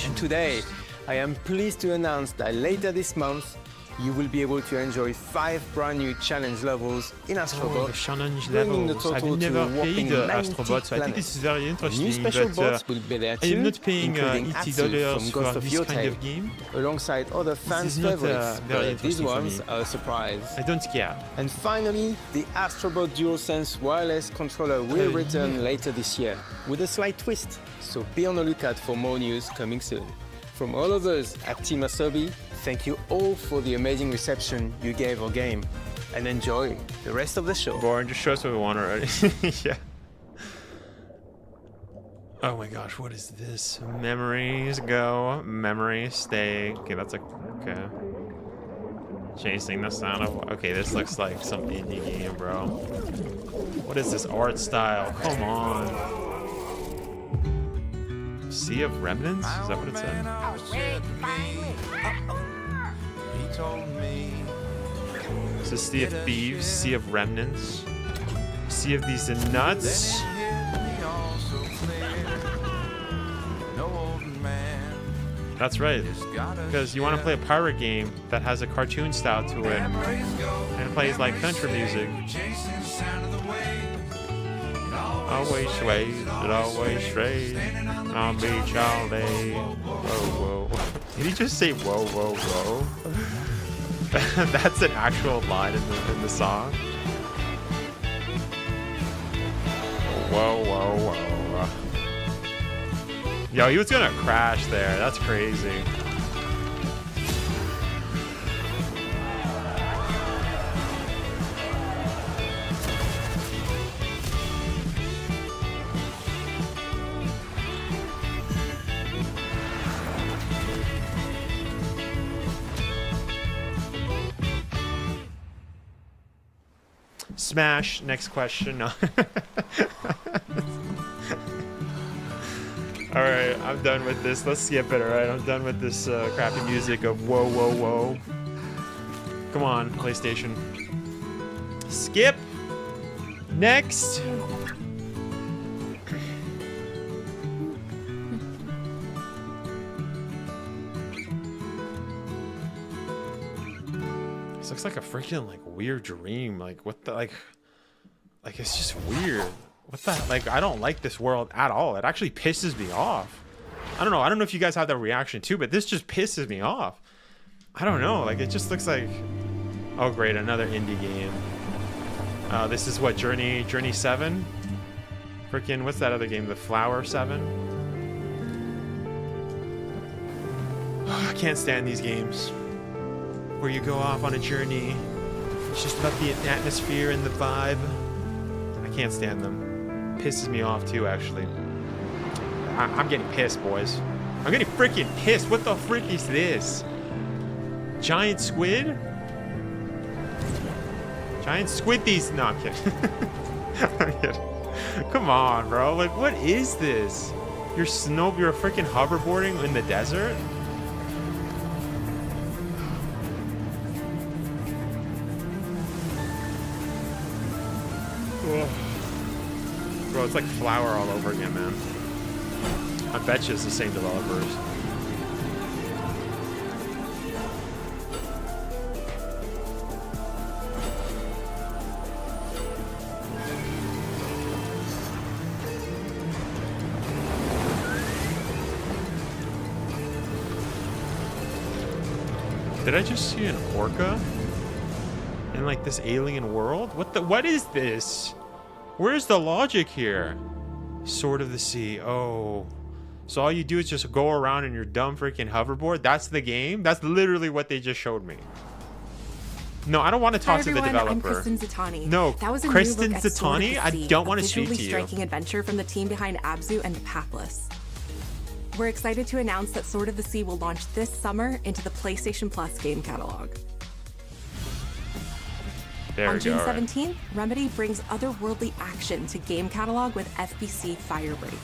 Speaker 11: And today, I am pleased to announce that later this month, you will be able to enjoy 5 brand new challenge levels in Astro Bot,
Speaker 1: challenge
Speaker 11: bringing the
Speaker 1: levels.
Speaker 11: total
Speaker 1: I've
Speaker 11: to
Speaker 1: never
Speaker 11: a whopping
Speaker 1: played
Speaker 11: 90
Speaker 1: Astro Bot, so I think this is very interesting.
Speaker 11: New special
Speaker 1: but,
Speaker 11: bots will be there
Speaker 1: I am
Speaker 11: too,
Speaker 1: not paying
Speaker 11: including
Speaker 1: $80
Speaker 11: Atsu from
Speaker 1: for
Speaker 11: Ghost of
Speaker 1: this kind
Speaker 11: Yotei,
Speaker 1: of game.
Speaker 11: alongside other fans'
Speaker 1: is not,
Speaker 11: favorites,
Speaker 1: very
Speaker 11: but these
Speaker 1: interesting for
Speaker 11: ones
Speaker 1: me.
Speaker 11: are a surprise.
Speaker 1: I don't care.
Speaker 11: And finally, the Astro Bot DualSense wireless controller will return later this year, with a slight twist, so be on the lookout for more news coming soon. From all of us at Team Asobi, thank you all for the amazing reception you gave our game, and enjoy the rest of the show.
Speaker 1: Boring, just show us what we want already. Yeah. Oh my gosh, what is this? Memories go, memories stay. Okay, that's a okay. Chasing the sound of. Okay, this looks like some indie game, bro. What is this art style? Come on. Sea of Remnants? Is that what it said?
Speaker 20: He told me.
Speaker 1: Is this Sea of Thieves? Sea of Remnants? Sea of these nuts? That's right. Because you want to play a pirate game that has a cartoon style to it and plays like country music. Always sway, it always strays on beach all day. Whoa, whoa. Did he just say whoa, whoa, whoa? That's an actual line in the song. Whoa, whoa, whoa. Yo, he was gonna crash there. That's crazy. Smash. Next question. No. Alright, I'm done with this. Let's skip it, alright? I'm done with this crappy music of whoa, whoa, whoa. Come on, PlayStation. Skip! Next! This looks like a freaking, like, weird dream. Like, what the, like, it's just weird. What the, like, I don't like this world at all. It actually pisses me off. I don't know if you guys have that reaction too, but this just pisses me off. I don't know, like, it just looks like, oh great, another indie game. This is what, Journey 7? Freaking, what's that other game, the Flower 7? I can't stand these games where you go off on a journey. It's just about the atmosphere and the vibe. I can't stand them. Pisses me off too, actually. I'm getting pissed, boys. I'm getting freaking pissed. What the frick is this? Giant squid? Giant squiddies. No, I'm kidding. I'm kidding. Come on, bro. Like, what is this? You're freaking hoverboarding in the desert? Ugh. Bro, it's like Flower all over again, man. I bet you it's the same developers. Did I just see an orca in like this alien world? What is this? Where's the logic here? Sword of the Sea. Oh. So all you do is just go around in your dumb freaking hoverboard? That's the game? That's literally what they just showed me. No, I don't want to talk to the developer.
Speaker 3: I'm Kristen Zatani.
Speaker 1: No,
Speaker 3: that was a
Speaker 1: Kristen
Speaker 3: new look at Sword of
Speaker 1: Zatani?
Speaker 3: the Sea,
Speaker 1: I don't want to
Speaker 3: a
Speaker 1: speak to
Speaker 3: visually
Speaker 1: you.
Speaker 3: striking adventure from the team behind Abzu and Papless. We're excited to announce that Sword of the Sea will launch this summer into the PlayStation Plus game catalog.
Speaker 1: There
Speaker 3: On
Speaker 1: we go,
Speaker 3: June
Speaker 1: all right.
Speaker 3: 17th, Remedy brings otherworldly action to game catalog with FBC Firebreak.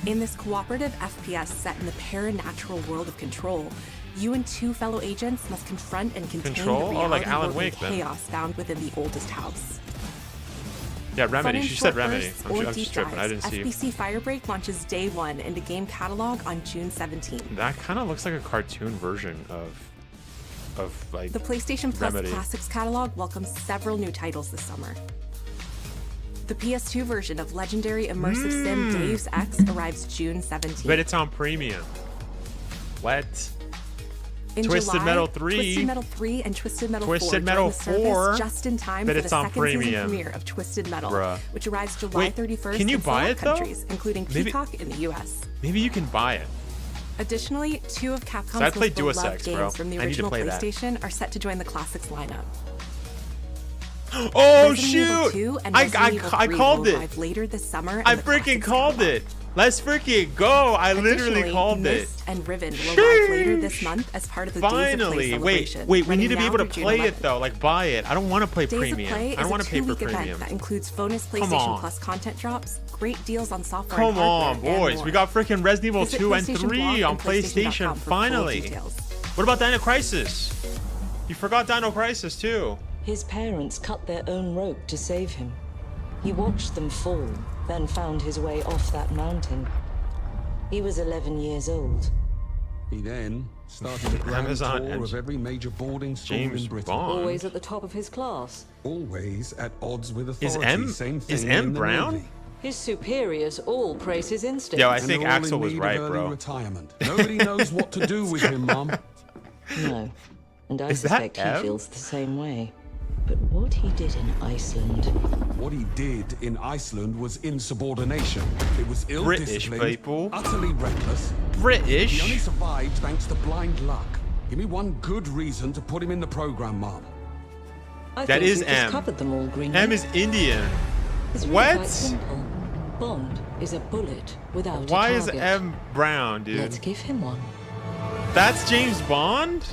Speaker 3: In this cooperative FPS set in the paranatural world of Control, you and two fellow agents must confront and contain
Speaker 1: Control?
Speaker 3: the
Speaker 1: Oh,
Speaker 3: reality
Speaker 1: like Alan
Speaker 3: warping
Speaker 1: Wake, then.
Speaker 3: chaos found within the oldest house.
Speaker 1: Yeah,
Speaker 3: Fun
Speaker 1: Remedy.
Speaker 3: and
Speaker 1: She
Speaker 3: short
Speaker 1: said Remedy.
Speaker 3: bursts
Speaker 1: I'm
Speaker 3: or
Speaker 1: just
Speaker 3: deep
Speaker 1: tripping. I
Speaker 3: dives,
Speaker 1: didn't see.
Speaker 3: FBC Firebreak launches day one into game catalog on June 17th.
Speaker 1: That kind of looks like a cartoon version of like
Speaker 3: The PlayStation Plus
Speaker 1: Remedy.
Speaker 3: Classics catalog welcomes several new titles this summer. The PS2 version of legendary immersive sim Deus Ex arrives June 17th.
Speaker 1: But it's on premium. What?
Speaker 3: In
Speaker 1: Twisted
Speaker 3: July,
Speaker 1: Metal 3.
Speaker 3: Twisted Metal 3 and Twisted Metal 4
Speaker 1: Twisted
Speaker 3: join
Speaker 1: Metal
Speaker 3: the service
Speaker 1: 4,
Speaker 3: just in time
Speaker 1: but
Speaker 3: for
Speaker 1: it's
Speaker 3: the
Speaker 1: on
Speaker 3: second season
Speaker 1: premium.
Speaker 3: premiere of Twisted Metal,
Speaker 1: Bruh.
Speaker 3: which arrives July 31st
Speaker 1: can you
Speaker 3: in
Speaker 1: buy
Speaker 3: select
Speaker 1: it, though?
Speaker 3: countries, including
Speaker 1: Maybe-
Speaker 3: Peacock in the US.
Speaker 1: Maybe you can buy it.
Speaker 3: Additionally, two of
Speaker 1: So I
Speaker 3: Capcom's
Speaker 1: played
Speaker 3: most
Speaker 1: Deus
Speaker 3: beloved
Speaker 1: Ex,
Speaker 3: games
Speaker 1: bro.
Speaker 3: from the
Speaker 1: I need to
Speaker 3: original
Speaker 1: play that.
Speaker 3: PlayStation are set to join the Classics lineup.
Speaker 1: Oh
Speaker 3: Resident Evil
Speaker 1: shoot!
Speaker 3: 2 and
Speaker 1: I
Speaker 3: Resident Evil 3
Speaker 1: called
Speaker 3: will
Speaker 1: it.
Speaker 3: arrive later this summer. in
Speaker 1: I
Speaker 3: the
Speaker 1: freaking
Speaker 3: Classics
Speaker 1: called it. Let's freaking go! I literally
Speaker 3: Additionally,
Speaker 1: called it.
Speaker 3: Myst and Riven will arrive later this month as part of the Days of Play
Speaker 1: Finally!
Speaker 3: celebration.
Speaker 1: Wait, we
Speaker 3: running
Speaker 1: need to be
Speaker 3: now
Speaker 1: able to
Speaker 3: through June
Speaker 1: play
Speaker 3: 11th.
Speaker 1: it though. Like buy it. I don't want to play
Speaker 3: Days
Speaker 1: premium.
Speaker 3: of Play
Speaker 1: I
Speaker 3: is
Speaker 1: don't
Speaker 3: a
Speaker 1: want to pay for
Speaker 3: 2-week event
Speaker 1: premium.
Speaker 3: that includes bonus
Speaker 1: Come
Speaker 3: PlayStation
Speaker 1: on.
Speaker 3: Plus content drops, great deals on software
Speaker 1: Come
Speaker 3: and hardware,
Speaker 1: on,
Speaker 3: and
Speaker 1: boys.
Speaker 3: more.
Speaker 1: We got freaking Resident Evil
Speaker 3: Visit
Speaker 1: 2 and
Speaker 3: PlayStation
Speaker 1: 3
Speaker 3: Blog
Speaker 1: on
Speaker 3: and PlayStation.com
Speaker 1: PlayStation.
Speaker 3: for full
Speaker 1: Finally.
Speaker 3: details.
Speaker 1: What about Dino Crisis? You forgot Dino Crisis too.
Speaker 5: His parents cut their own rope to save him. He watched them fall, then found his way off that mountain. He was 11 years old.
Speaker 12: He then started a grand
Speaker 1: Amazon
Speaker 12: tour
Speaker 1: and
Speaker 12: of every major boarding school
Speaker 1: James
Speaker 12: in Britain.
Speaker 1: Bond.
Speaker 5: Always at the top of his class.
Speaker 12: Always at odds with authority.
Speaker 1: Is M Brown?
Speaker 5: His superiors all praise his instincts.
Speaker 1: Yo, I think Axel was right, bro.
Speaker 12: Retirement. Nobody knows what to do with him, Mom.
Speaker 5: No, and I
Speaker 1: Is that
Speaker 5: suspect he
Speaker 1: M?
Speaker 5: feels the same way. But what he did in Iceland...
Speaker 12: What he did in Iceland was insubordination. It was
Speaker 1: British
Speaker 12: ill-disciplined,
Speaker 1: people.
Speaker 12: utterly reckless.
Speaker 1: British?
Speaker 12: He only survived thanks to blind luck. Give me one good reason to put him in the program, Mom.
Speaker 1: That is M.
Speaker 5: Covered them all, Green.
Speaker 1: M is Indian.
Speaker 5: It's really
Speaker 1: What?
Speaker 5: quite simple. Bond is a bullet without
Speaker 1: Why
Speaker 5: a
Speaker 1: is
Speaker 5: target.
Speaker 1: M Brown, dude?
Speaker 5: Let's give him one.
Speaker 1: That's James Bond?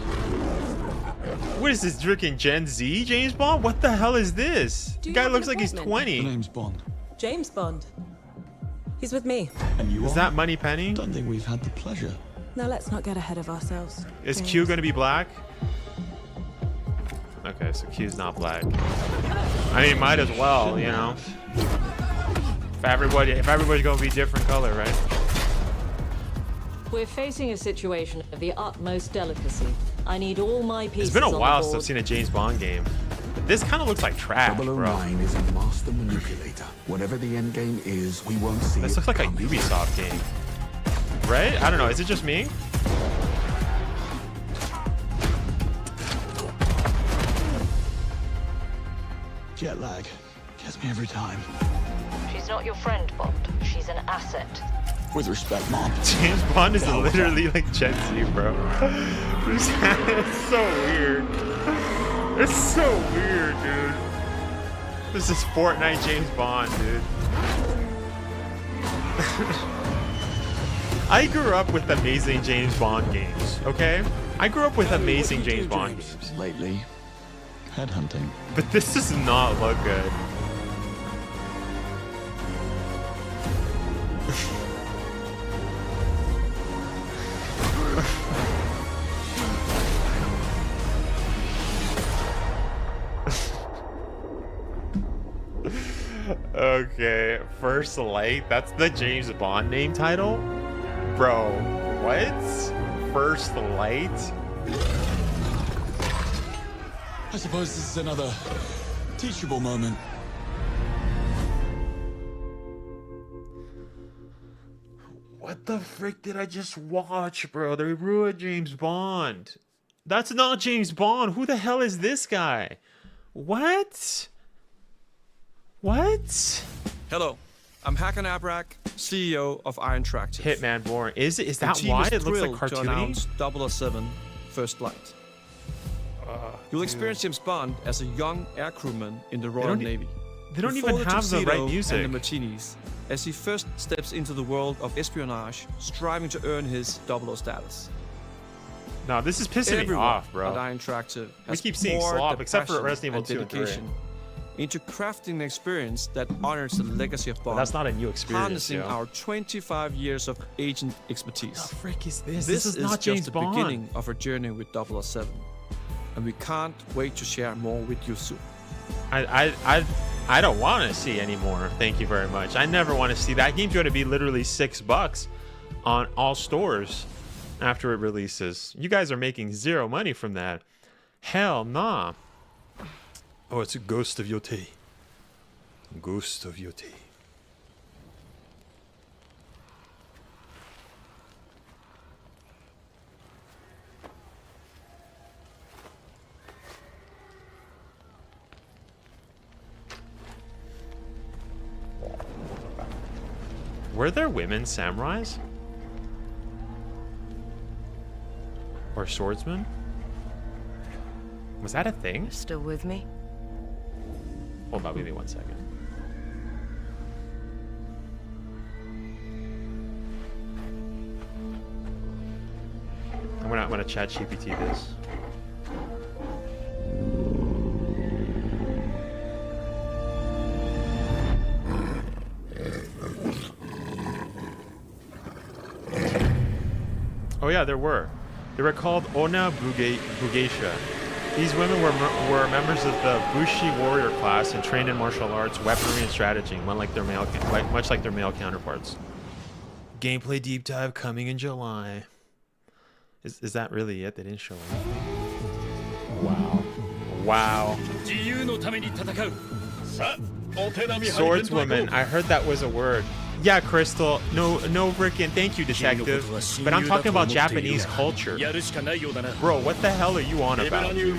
Speaker 1: What is this, drinking Gen Z James Bond? What the hell is this? The guy looks like he's 20.
Speaker 15: The name's Bond.
Speaker 3: James Bond. He's with me.
Speaker 15: And you
Speaker 1: Is
Speaker 15: are?
Speaker 1: that Money Penny?
Speaker 15: Don't think we've had the pleasure.
Speaker 3: Now let's not get ahead of ourselves.
Speaker 1: Is
Speaker 3: James.
Speaker 1: Q gonna be black? Okay, so Q's not black. I mean, might as well, you know. If everybody's gonna be different color, right?
Speaker 5: We're facing a situation of the utmost delicacy. I need all my pieces.
Speaker 1: It's been a
Speaker 5: on
Speaker 1: while
Speaker 5: the
Speaker 1: since I've
Speaker 5: board.
Speaker 1: seen a James Bond game. But this kind of looks like trash, bro.
Speaker 12: 009 is a master manipulator. Whatever the end game is, we won't see
Speaker 1: This
Speaker 12: it
Speaker 1: looks like a
Speaker 12: coming.
Speaker 1: Ubisoft game. Right? I don't know. Is it just me?
Speaker 15: Jet lag gets me every time.
Speaker 5: She's not your friend, Bond. She's an asset.
Speaker 15: With respect, Mom.
Speaker 1: James Bond is literally like Gen Z, bro. It's so weird. It's so weird, dude. This is Fortnite James Bond, dude. I grew up with amazing James Bond games, okay? I grew up with amazing James Bond games.
Speaker 15: Lately, headhunting.
Speaker 1: But this does not look good. Okay, First Light. That's the James Bond name title? Bro, what? First Light?
Speaker 15: I suppose this is another teachable moment.
Speaker 1: What the frick did I just watch, bro? They ruined James Bond. That's not James Bond. Who the hell is this guy? What? What?
Speaker 16: Hello, I'm Hakan Abrak, CEO of Iron Tractive.
Speaker 1: Hitman Born. Is that
Speaker 16: The team
Speaker 1: why
Speaker 16: is
Speaker 1: it looks like
Speaker 16: thrilled to
Speaker 1: cartoony?
Speaker 16: announce 007 First Light. You'll experience James Bond as a young air crewman in the Royal Navy.
Speaker 1: They don't
Speaker 16: Before
Speaker 1: even have the right
Speaker 16: tuxedo
Speaker 1: music.
Speaker 16: And the martinis, as he first steps into the world of espionage, striving to earn his 00 status.
Speaker 1: No, this is pissing me
Speaker 16: Everyone
Speaker 1: off, bro.
Speaker 16: at Iron Tractive
Speaker 1: We
Speaker 16: has
Speaker 1: keep seeing
Speaker 16: poured
Speaker 1: slop,
Speaker 16: their
Speaker 1: except for
Speaker 16: passion
Speaker 1: Resident Evil
Speaker 16: and
Speaker 1: 2 and 3.
Speaker 16: dedication into crafting an experience that honors the legacy of Bond.
Speaker 1: that's not a new experience,
Speaker 16: Harnessing
Speaker 1: yo.
Speaker 16: our 25 years of agent expertise.
Speaker 1: The frick is this?
Speaker 16: This
Speaker 1: This is
Speaker 16: is
Speaker 1: not
Speaker 16: just
Speaker 1: James
Speaker 16: the
Speaker 1: Bond.
Speaker 16: beginning of our journey with 007. And we can't wait to share more with you soon.
Speaker 1: I don't want to see anymore. Thank you very much. I never want to see that game's going to be literally $6 on all stores after it releases. You guys are making zero money from that. Hell nah. Oh, it's a Ghost of Yotei. Ghost of Yotei. Were there women samurais? Or swordsmen? Was that a thing?
Speaker 2: Still with me?
Speaker 1: Hold on, give me 1 second. I'm gonna chat GPT this. Oh yeah, there were. They were called Ona Bugeisha. These women were members of the Bushi warrior class and trained in martial arts, weaponry, and strategy, much like their male counterparts. Gameplay deep dive coming in July. Is that really it? They didn't show anything. Wow. Swordswoman. I heard that was a word. Yeah, Crystal. No freaking thank you, detective. But I'm talking about Japanese culture. Bro, what the hell are you on about? You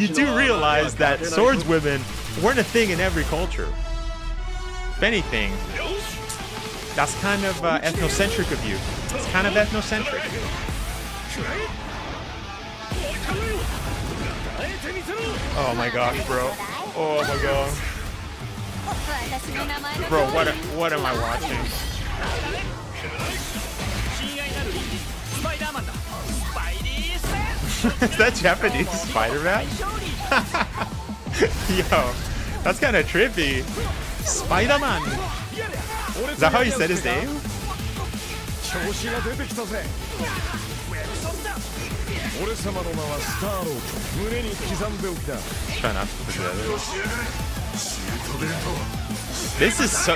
Speaker 1: do realize that swordswomen weren't a thing in every culture. If anything, that's kind of ethnocentric of you. It's kind of ethnocentric. Oh my gosh, bro. Oh my god. Bro, what am I watching? Is that Japanese Spider-Man? Yo, that's kind of trippy. Spider-Man. Is that how he said his name? Try not to forget it.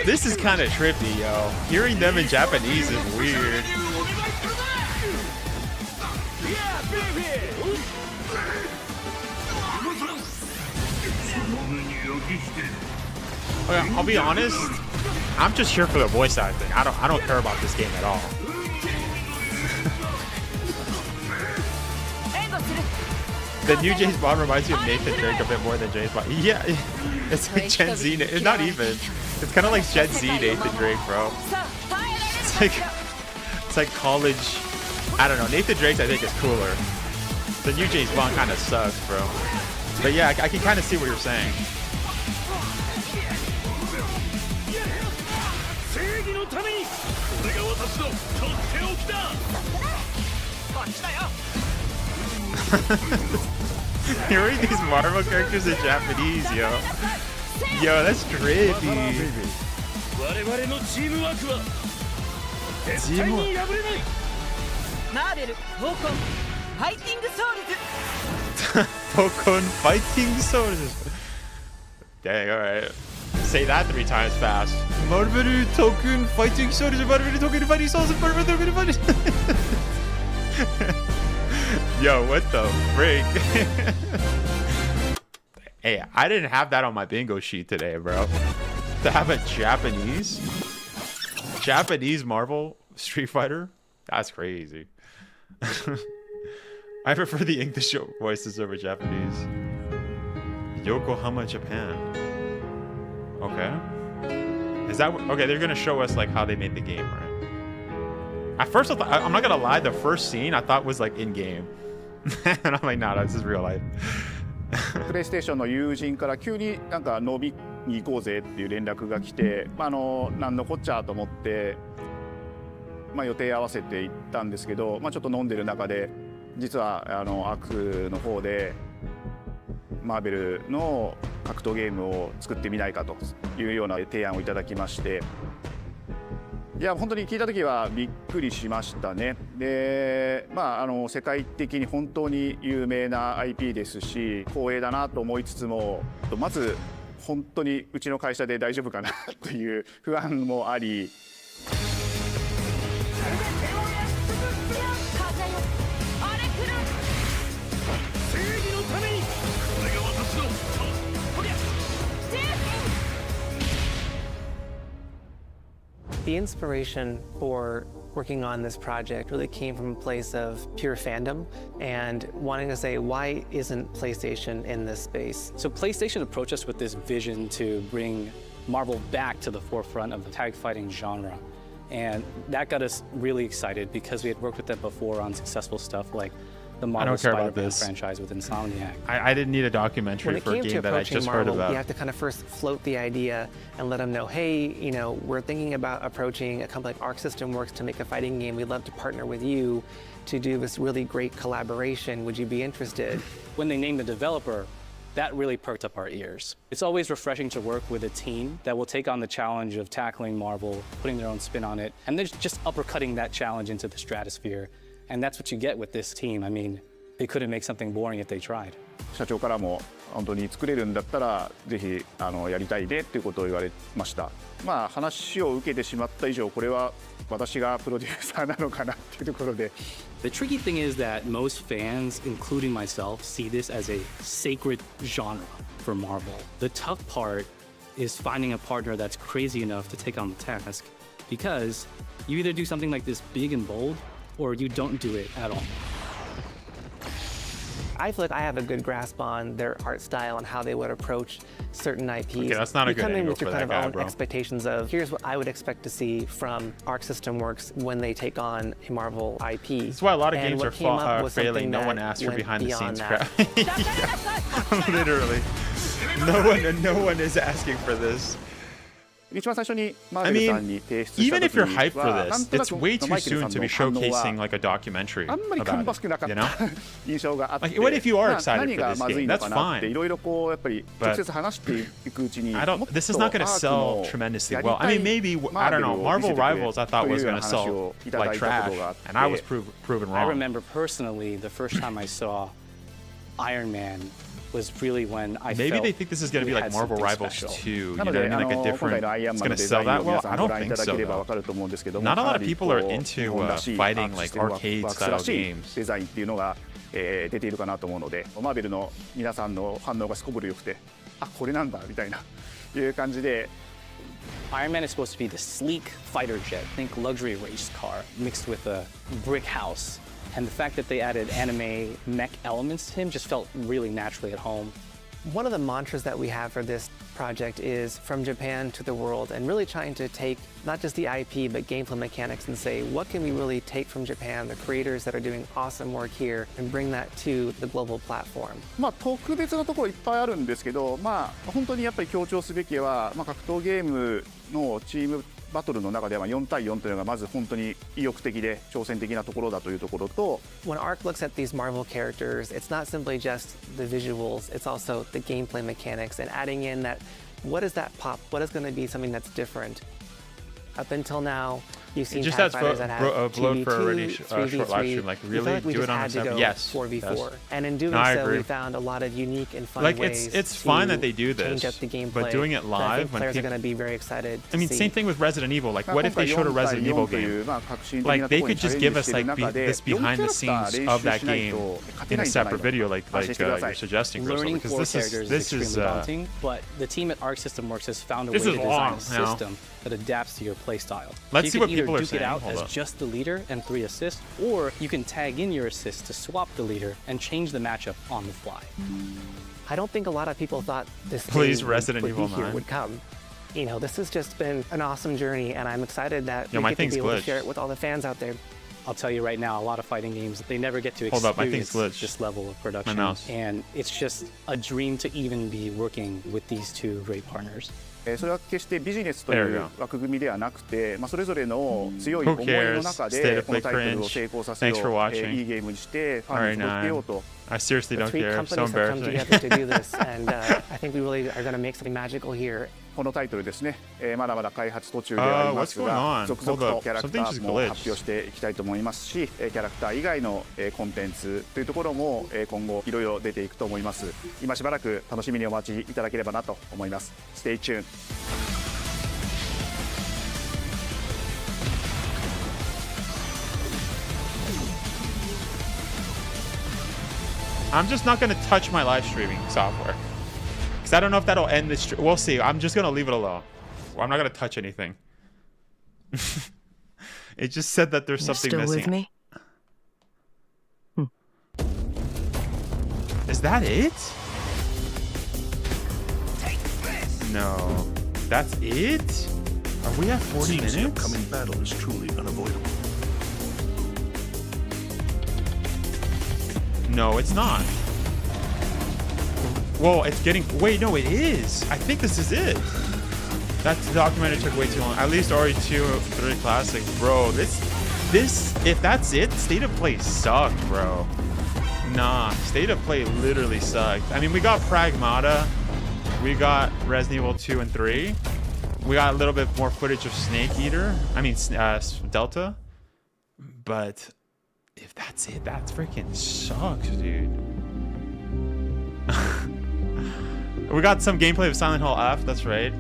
Speaker 1: This is kind of trippy, yo. Hearing them in Japanese is weird. Okay, I'll be honest. I'm just here for the voice acting. I don't care about this game at all. The new James Bond reminds me of Nathan Drake a bit more than James Bond. Yeah, it's like Gen Z. It's not even. It's kind of like Gen Z Nathan Drake, bro. It's like college. I don't know. Nathan Drake, I think, is cooler. The new James Bond kind of sucks, bro. But yeah, I can kind of see what you're saying. Hearing these Marvel characters in Japanese, yo. Yo, that's trippy. Pokon Fighting Swords. Dang, alright. Say that 3 times fast. Marvel Token Fighting Swords. Marvel Token Fighting Swords. Marvel Token Fighting Swords. Yo, what the frick? Hey, I didn't have that on my bingo sheet today, bro. To have a Japanese Marvel Street Fighter? That's crazy. I prefer the English voices over Japanese. Yokohama, Japan. Okay. Is that okay? They're gonna show us like how they made the game, right? At first, I thought, I'm not gonna lie, the first scene I thought was like in game, and I'm like, nah, this is real life.
Speaker 8: プレイステーションの友人から急になんか飲みに行こうぜっていう連絡が来て、なんのこっちゃと思って、予定合わせて行ったんですけど、ちょっと飲んでる中で実はアクの方でマーベルの格闘ゲームを作ってみないかというような提案をいただきまして。いや本当に聞いた時はびっくりしましたね。で、世界的に本当に有名な IP ですし、光栄だなと思いつつも、まず本当にうちの会社で大丈夫かなという不安もあり。
Speaker 10: The inspiration for working on this project really came from a place of pure fandom and wanting to say, why isn't PlayStation in this space?
Speaker 13: So PlayStation approached us with this vision to bring Marvel back to the forefront of the tag fighting genre. And that got us really excited because we had worked with them before on successful stuff like the Marvel Spider-Man franchise with Insomniac.
Speaker 1: I didn't need a documentary for a game that I just heard about.
Speaker 10: You have to kind of first float the idea and let them know, hey, you know, we're thinking about approaching a company like Arc System Works to make a fighting game. We'd love to partner with you to do this really great collaboration. Would you be interested?
Speaker 13: When they named the developer, that really perked up our ears. It's always refreshing to work with a team that will take on the challenge of tackling Marvel, putting their own spin on it, and then just uppercutting that challenge into the stratosphere. And that's what you get with this team. I mean, they couldn't make something boring if they tried.
Speaker 8: 社長からも本当に作れるんだったらぜひやりたいねっていうことを言われました。まあ話を受けてしまった以上これは私がプロデューサーなのかなっていうところで。
Speaker 13: The tricky thing is that most fans, including myself, see this as a sacred genre for Marvel. The tough part is finding a partner that's crazy enough to take on the task, because you either do something like this big and bold, or you don't do it at all.
Speaker 10: I feel like I have a good grasp on their art style and how they would approach certain IPs.
Speaker 1: Okay, that's not a
Speaker 10: you
Speaker 1: good
Speaker 10: come in
Speaker 1: angle
Speaker 10: with your
Speaker 1: for
Speaker 10: kind
Speaker 1: that
Speaker 10: of
Speaker 1: guy,
Speaker 10: own
Speaker 1: bro.
Speaker 10: expectations of here's what I would expect to see from Arc System Works when they take on a Marvel IP.
Speaker 1: That's why a lot of
Speaker 10: And
Speaker 1: games
Speaker 10: what
Speaker 1: are
Speaker 10: came up was
Speaker 1: failing.
Speaker 10: something
Speaker 1: No one
Speaker 10: that
Speaker 1: asked for
Speaker 10: went
Speaker 1: behind the
Speaker 10: beyond
Speaker 1: scenes
Speaker 10: that.
Speaker 1: crap. Literally. No one is asking for this.
Speaker 8: 一番最初にマーベルさんに提出した
Speaker 1: Even
Speaker 8: 時
Speaker 1: if you're
Speaker 8: に
Speaker 1: hyped for
Speaker 8: は
Speaker 1: this, it's way too soon to be showcasing like a documentary
Speaker 8: あんまり
Speaker 1: about
Speaker 8: 芳しくなか
Speaker 1: it,
Speaker 8: っ
Speaker 1: you know?
Speaker 8: た印象があって
Speaker 1: Like, what if you are excited
Speaker 8: 何
Speaker 1: for
Speaker 8: が
Speaker 1: this
Speaker 8: まずい
Speaker 1: game?
Speaker 8: の
Speaker 1: That's
Speaker 8: かなって
Speaker 1: fine.
Speaker 8: いろいろこうやっぱり
Speaker 1: But
Speaker 8: 直接話していくうちに
Speaker 1: This is not going to sell tremendously well. I mean, maybe, I don't know, Marvel Rivals I thought was going to sell like trash, and I was proven
Speaker 13: I
Speaker 1: wrong.
Speaker 13: remember personally the first time I saw Iron Man was really when I
Speaker 1: Maybe
Speaker 13: felt
Speaker 1: they think this is going to
Speaker 13: we
Speaker 1: be like
Speaker 13: had
Speaker 1: Marvel
Speaker 13: something
Speaker 1: Rivals
Speaker 13: special.
Speaker 1: 2, you
Speaker 8: な
Speaker 1: know
Speaker 8: の
Speaker 1: what I
Speaker 8: で
Speaker 1: mean? Like a
Speaker 8: 今回
Speaker 1: different,
Speaker 8: のアイアン
Speaker 1: it's
Speaker 8: マン
Speaker 1: going
Speaker 8: の
Speaker 1: to
Speaker 8: デザ
Speaker 1: sell
Speaker 8: イン
Speaker 1: that
Speaker 8: を皆
Speaker 1: well?
Speaker 8: さ
Speaker 1: I
Speaker 8: んご
Speaker 1: don't
Speaker 8: 覧いた
Speaker 1: think
Speaker 8: だ
Speaker 1: so,
Speaker 8: ければ
Speaker 1: though.
Speaker 8: 分かると思うんですけども
Speaker 1: Not a
Speaker 8: か
Speaker 1: lot
Speaker 8: な
Speaker 1: of
Speaker 8: り
Speaker 1: people
Speaker 8: こ
Speaker 1: are
Speaker 8: う
Speaker 1: into
Speaker 8: 日本らしい
Speaker 1: fighting
Speaker 8: アーク
Speaker 1: like
Speaker 8: システムワ
Speaker 1: arcade
Speaker 8: ークス
Speaker 1: style
Speaker 8: らしい
Speaker 1: games.
Speaker 8: デザインっていうのが出ているかなと思うのでマーベルの皆さんの反応がすこぶる良くてあこれなんだみたいないう感じで
Speaker 13: Iron Man is supposed to be the sleek fighter jet, think luxury race car mixed with a brick house. And the fact that they added anime mech elements to him just felt really naturally at home.
Speaker 10: One of the mantras that we have for this project is from Japan to the world, and really trying to take not just the IP but gameplay mechanics and say what can we really take from Japan, the creators that are doing awesome work here, and bring that to the global platform.
Speaker 8: まあ特別なところいっぱいあるんですけど、まあ本当にやっぱり強調すべきは、まあ格闘ゲームのチームバトルの中では4対4というのがまず本当に意欲的で挑戦的なところだというところと
Speaker 10: When Arc looks at these Marvel characters, it's not simply just the visuals, it's also the gameplay mechanics and adding in that what is that pop? What is going to be something that's different? Up until now, you've seen
Speaker 1: Just
Speaker 10: TIE
Speaker 1: adds
Speaker 10: fighters that have
Speaker 1: bloat for a
Speaker 10: 2v2,
Speaker 1: really short live stream. Like,
Speaker 10: 3v3.
Speaker 1: really?
Speaker 10: We felt like we
Speaker 1: Do
Speaker 10: just
Speaker 1: it on
Speaker 10: had
Speaker 1: a
Speaker 10: to
Speaker 1: server?
Speaker 10: go
Speaker 1: Yes.
Speaker 10: 4v4.
Speaker 1: Yes.
Speaker 10: And in doing
Speaker 1: No, I
Speaker 10: so,
Speaker 1: agree.
Speaker 10: we found a lot of unique and fun
Speaker 1: Like,
Speaker 10: ways
Speaker 1: it's fine
Speaker 10: to
Speaker 1: that they do
Speaker 10: change
Speaker 1: this,
Speaker 10: up the gameplay.
Speaker 1: but doing it
Speaker 10: that I think
Speaker 1: live when
Speaker 10: players are
Speaker 1: people-
Speaker 10: going to be very excited to
Speaker 1: I mean,
Speaker 10: see.
Speaker 1: same thing with Resident Evil. Like,
Speaker 8: まあ
Speaker 1: what if
Speaker 8: 今
Speaker 1: they
Speaker 8: 回
Speaker 1: showed a
Speaker 8: 4対
Speaker 1: Resident
Speaker 8: 4
Speaker 1: Evil
Speaker 8: とい
Speaker 1: game?
Speaker 8: うまあ革新的
Speaker 1: Like,
Speaker 8: なと
Speaker 1: they
Speaker 8: ころに
Speaker 1: could
Speaker 8: チャ
Speaker 1: just
Speaker 8: レン
Speaker 1: give
Speaker 8: ジ
Speaker 1: us
Speaker 8: している
Speaker 1: like
Speaker 8: 中で
Speaker 1: this
Speaker 8: 4
Speaker 1: behind
Speaker 8: キャ
Speaker 1: the
Speaker 8: ラクター
Speaker 1: scenes
Speaker 8: 練
Speaker 1: of
Speaker 8: 習
Speaker 1: that
Speaker 8: しない
Speaker 1: game
Speaker 8: と勝て
Speaker 1: in
Speaker 8: な
Speaker 1: a
Speaker 8: いんじゃない
Speaker 1: separate
Speaker 8: か
Speaker 1: video, like
Speaker 8: 安心してください
Speaker 1: you're suggesting, Crystal,
Speaker 13: Learning
Speaker 1: because
Speaker 13: four
Speaker 1: this
Speaker 13: characters
Speaker 1: is
Speaker 13: extremely daunting, but the team at Arc System Works has found a way
Speaker 1: This
Speaker 13: to
Speaker 1: is
Speaker 13: design
Speaker 1: long,
Speaker 13: a
Speaker 1: you know.
Speaker 13: system that adapts to your playstyle.
Speaker 1: Let's see
Speaker 13: You
Speaker 1: what
Speaker 13: can either
Speaker 1: people are
Speaker 13: duke it
Speaker 1: saying.
Speaker 13: out
Speaker 1: Hold
Speaker 13: as
Speaker 1: up.
Speaker 13: just the leader and 3 assists, or you can tag in your assists to swap the leader and change the matchup on the fly.
Speaker 10: I don't think a lot of people thought this
Speaker 1: Please,
Speaker 10: thing
Speaker 1: Resident
Speaker 10: would
Speaker 1: Evil
Speaker 10: be here
Speaker 1: 9.
Speaker 10: would come. You know, this has just been an awesome journey, and I'm excited that
Speaker 1: Yo,
Speaker 10: we
Speaker 1: my
Speaker 10: get to
Speaker 1: thing's
Speaker 10: be able to
Speaker 1: glitched.
Speaker 10: share it with all the fans out there.
Speaker 13: I'll tell you right now, a lot of fighting games, they never get to
Speaker 1: Hold up, my thing's
Speaker 13: experience
Speaker 1: glitched.
Speaker 13: this level of production.
Speaker 1: My mouse.
Speaker 13: And it's just a dream to even be working with these two great partners.
Speaker 8: それは決してビジネスという枠組みではなくて、まあ、それぞれの強い
Speaker 1: Who
Speaker 8: 思い
Speaker 1: cares?
Speaker 8: の中
Speaker 1: State
Speaker 8: で
Speaker 1: of
Speaker 8: この
Speaker 1: play
Speaker 8: タイトルを
Speaker 1: cringe.
Speaker 8: 成功させよ
Speaker 1: Thanks for
Speaker 8: う、
Speaker 1: watching.
Speaker 8: いいゲームにしてファンに届けようと
Speaker 1: I seriously
Speaker 10: The
Speaker 1: don't
Speaker 10: three
Speaker 1: care. So
Speaker 10: companies have come
Speaker 1: embarrassing.
Speaker 10: together to do this, and I think we really are going to make something magical here.
Speaker 8: このタイトルですね、まだまだ開発途中ではありますが、
Speaker 1: what's going on?
Speaker 8: 続々
Speaker 1: Hold
Speaker 8: と
Speaker 1: up.
Speaker 8: キャラクタ
Speaker 1: Something
Speaker 8: ー
Speaker 1: just
Speaker 8: も
Speaker 1: glitched.
Speaker 8: 発表していきたいと思いますし、キャラクター以外のコンテンツというところも今後いろいろ出ていくと思います。今しばらく楽しみにお待ちいただければなと思います。Stay tuned.
Speaker 1: I'm just not going to touch my live streaming software. Because I don't know if that'll end this. We'll see. I'm just going to leave it alone. I'm not going to touch anything. It just said that there's something
Speaker 9: You're still
Speaker 1: missing.
Speaker 9: with me?
Speaker 1: Is that it? No. That's it? Are we at 40 minutes?
Speaker 14: The upcoming battle is truly unavoidable.
Speaker 1: No, it's not. Whoa, it's getting... Wait, no, it is. I think this is it. That documentary took way too long. At least RE2 3 Classic. Bro, this... If that's it, State of Play sucked, bro. Nah, State of Play literally sucked. I mean, we got Pragmata. We got Resident Evil 2 and 3. We got a little bit more footage of Snake Eder. I mean, Delta. But... if that's it, that freaking sucks, dude. We got some gameplay of Silent Hill F, that's right.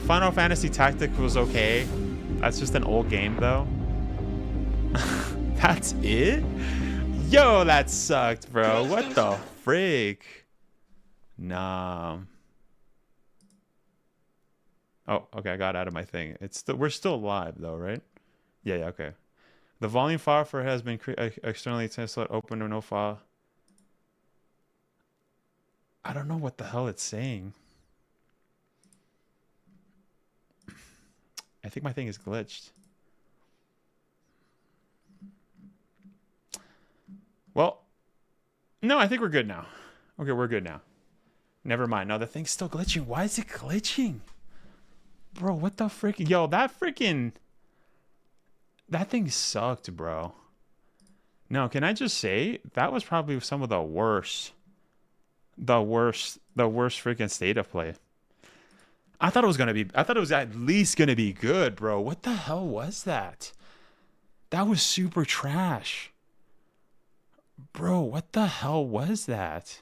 Speaker 1: Final Fantasy Tactics was okay. That's just an old game, though. That's it? Yo, that sucked, bro. What the freak? Nah. Oh, okay, I got out of my thing. We're still live, though, right? Yeah, okay. The volume file for it has been externally tested, open or no file. I don't know what the hell it's saying. I think my thing is glitched. Well, no, I think we're good now. Okay, we're good now. Never mind. No, the thing's still glitching. Why is it glitching? Bro, what the freaking... Yo, that thing sucked, bro. No, can I just say, that was probably some of the worst freaking state of play. I thought it was at least gonna be good, bro. What the hell was that? That was super trash. Bro, what the hell was that?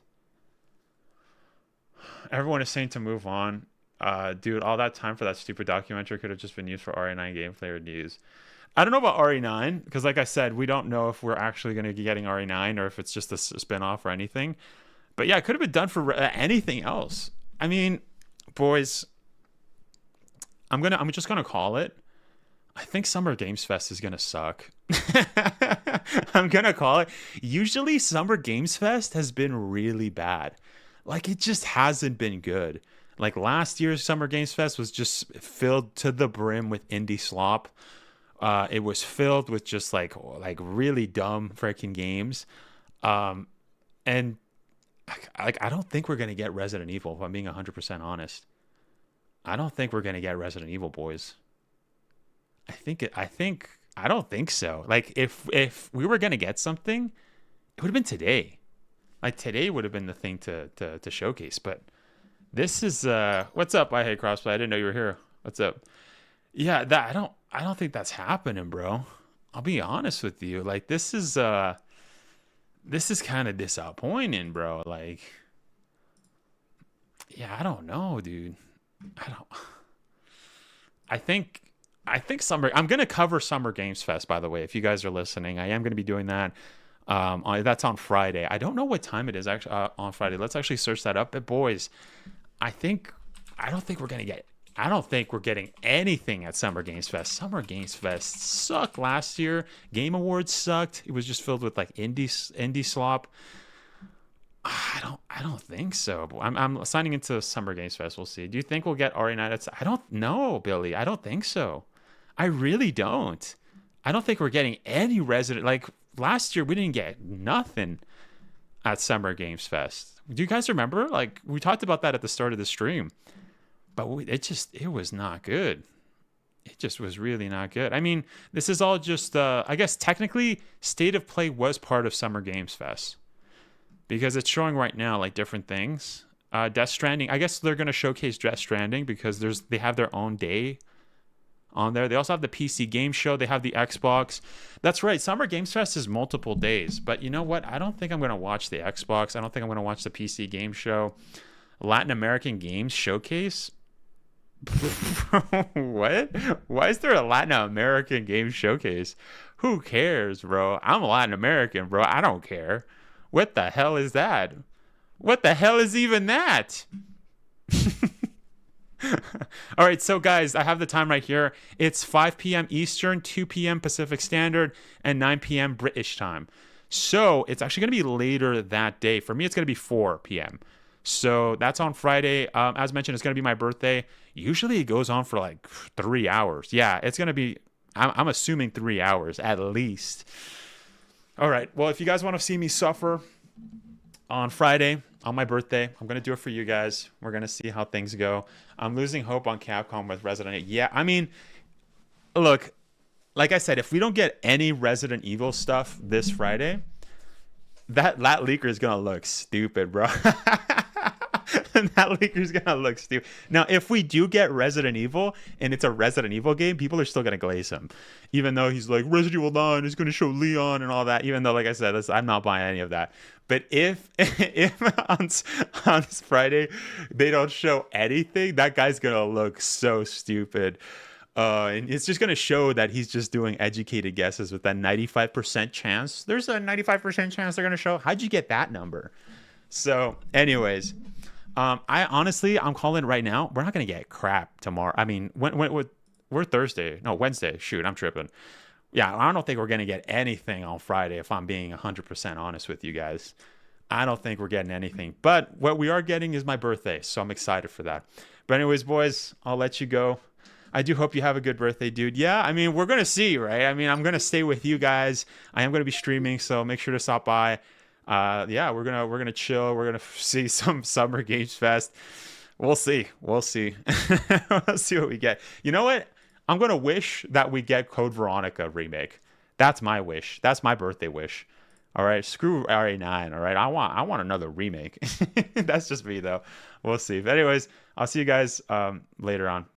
Speaker 1: Everyone is saying to move on. Dude, all that time for that stupid documentary could have just been used for RE9 gameplay or news. I don't know about RE9, because like I said, we don't know if we're actually going to be getting RE9 or if it's just a spin-off or anything. But yeah, it could have been done for anything else. I mean, boys, I'm just gonna call it. I think Summer Games Fest is gonna suck. I'm gonna call it. Usually Summer Games Fest has been really bad. Like, it just hasn't been good. Like, last year's Summer Games Fest was just filled to the brim with indie slop. It was filled with just like really dumb freaking games. And I don't think we're gonna get Resident Evil, if I'm being 100% honest. I don't think we're gonna get Resident Evil, boys. I don't think so. Like, if we were gonna get something, it would have been today. Like, today would have been the thing to showcase. But this is what's up? I hate crossplay. I didn't know you were here. What's up? Yeah, I don't think that's happening, bro. I'll be honest with you. Like, this is kind of disappointing, bro. Like, yeah, I don't know, dude. I think I'm gonna cover Summer Games Fest, by the way. If you guys are listening, I am gonna be doing that. That's on Friday. I don't know what time it is actually on Friday. Let's actually search that up. But boys, I don't think we're getting anything at Summer Games Fest. Summer Games Fest sucked last year. Game Awards sucked. It was just filled with like indie slop. I don't think so. I'm signing into Summer Games Fest. We'll see. Do you think we'll get RE9? I don't know, Billy. I don't think so. I really don't. I don't think we're getting any Resident. Like, last year, we didn't get nothing at Summer Games Fest. Do you guys remember? Like, we talked about that at the start of the stream. But it was not good. It just was really not good. I mean, this is all just, I guess technically, State of Play was part of Summer Games Fest. Because it's showing right now, like, different things. Death Stranding, I guess they're going to showcase Death Stranding because they have their own day on there. They also have the PC Game Show. They have the Xbox. That's right. Summer Games Fest is multiple days. But you know what? I don't think I'm going to watch the Xbox. I don't think I'm going to watch the PC Game Show. Latin American Games Showcase? What? Why is there a Latin American game showcase? Who cares, bro? I'm Latin American, bro. I don't care. What the hell is that? What the hell is even that? All right, so guys, I have the time right here. It's 5 p.m. Eastern, 2 p.m. Pacific Standard, and 9 p.m. British time. So it's actually going to be later that day. For me, it's going to be 4 p.m. So that's on Friday. As mentioned, it's going to be my birthday. Usually it goes on for like 3 hours. Yeah, it's going to be, I'm assuming 3 hours at least. All right. Well, if you guys want to see me suffer on Friday, on my birthday, I'm going to do it for you guys. We're going to see how things go. I'm losing hope on Capcom with Resident Evil. Yeah, I mean, look, like I said, if we don't get any Resident Evil stuff this Friday, that leaker is going to look stupid, bro. That leaker's gonna look stupid. Now, if we do get Resident Evil and it's a Resident Evil game, people are still gonna glaze him, even though he's like Resident Evil 9 is gonna show Leon and all that. Even though, like I said, I'm not buying any of that. But if on Friday they don't show anything, that guy's gonna look so stupid. And it's just going to show that he's just doing educated guesses with that 95% chance. There's a 95% chance they're going to show. How'd you get that number? So anyways, I'm calling right now. We're not going to get crap tomorrow. I mean, we're Thursday. No, Wednesday. Shoot, I'm tripping. Yeah, I don't think we're going to get anything on Friday, if I'm being 100% honest with you guys. I don't think we're getting anything. But what we are getting is my birthday, so I'm excited for that. But anyways, boys, I'll let you go. I do hope you have a good birthday, dude. Yeah, I mean, we're going to see, right? I mean, I'm going to stay with you guys. I am going to be streaming, so make sure to stop by. Yeah, we're going to chill. We're going to see some Summer Games Fest. We'll see. We'll see. We'll see what we get. You know what? I'm going to wish that we get Code Veronica remake. That's my wish. That's my birthday wish. All right, screw RA9, all right? I want another remake. That's just me, though. We'll see. But anyways, I'll see you guys later on.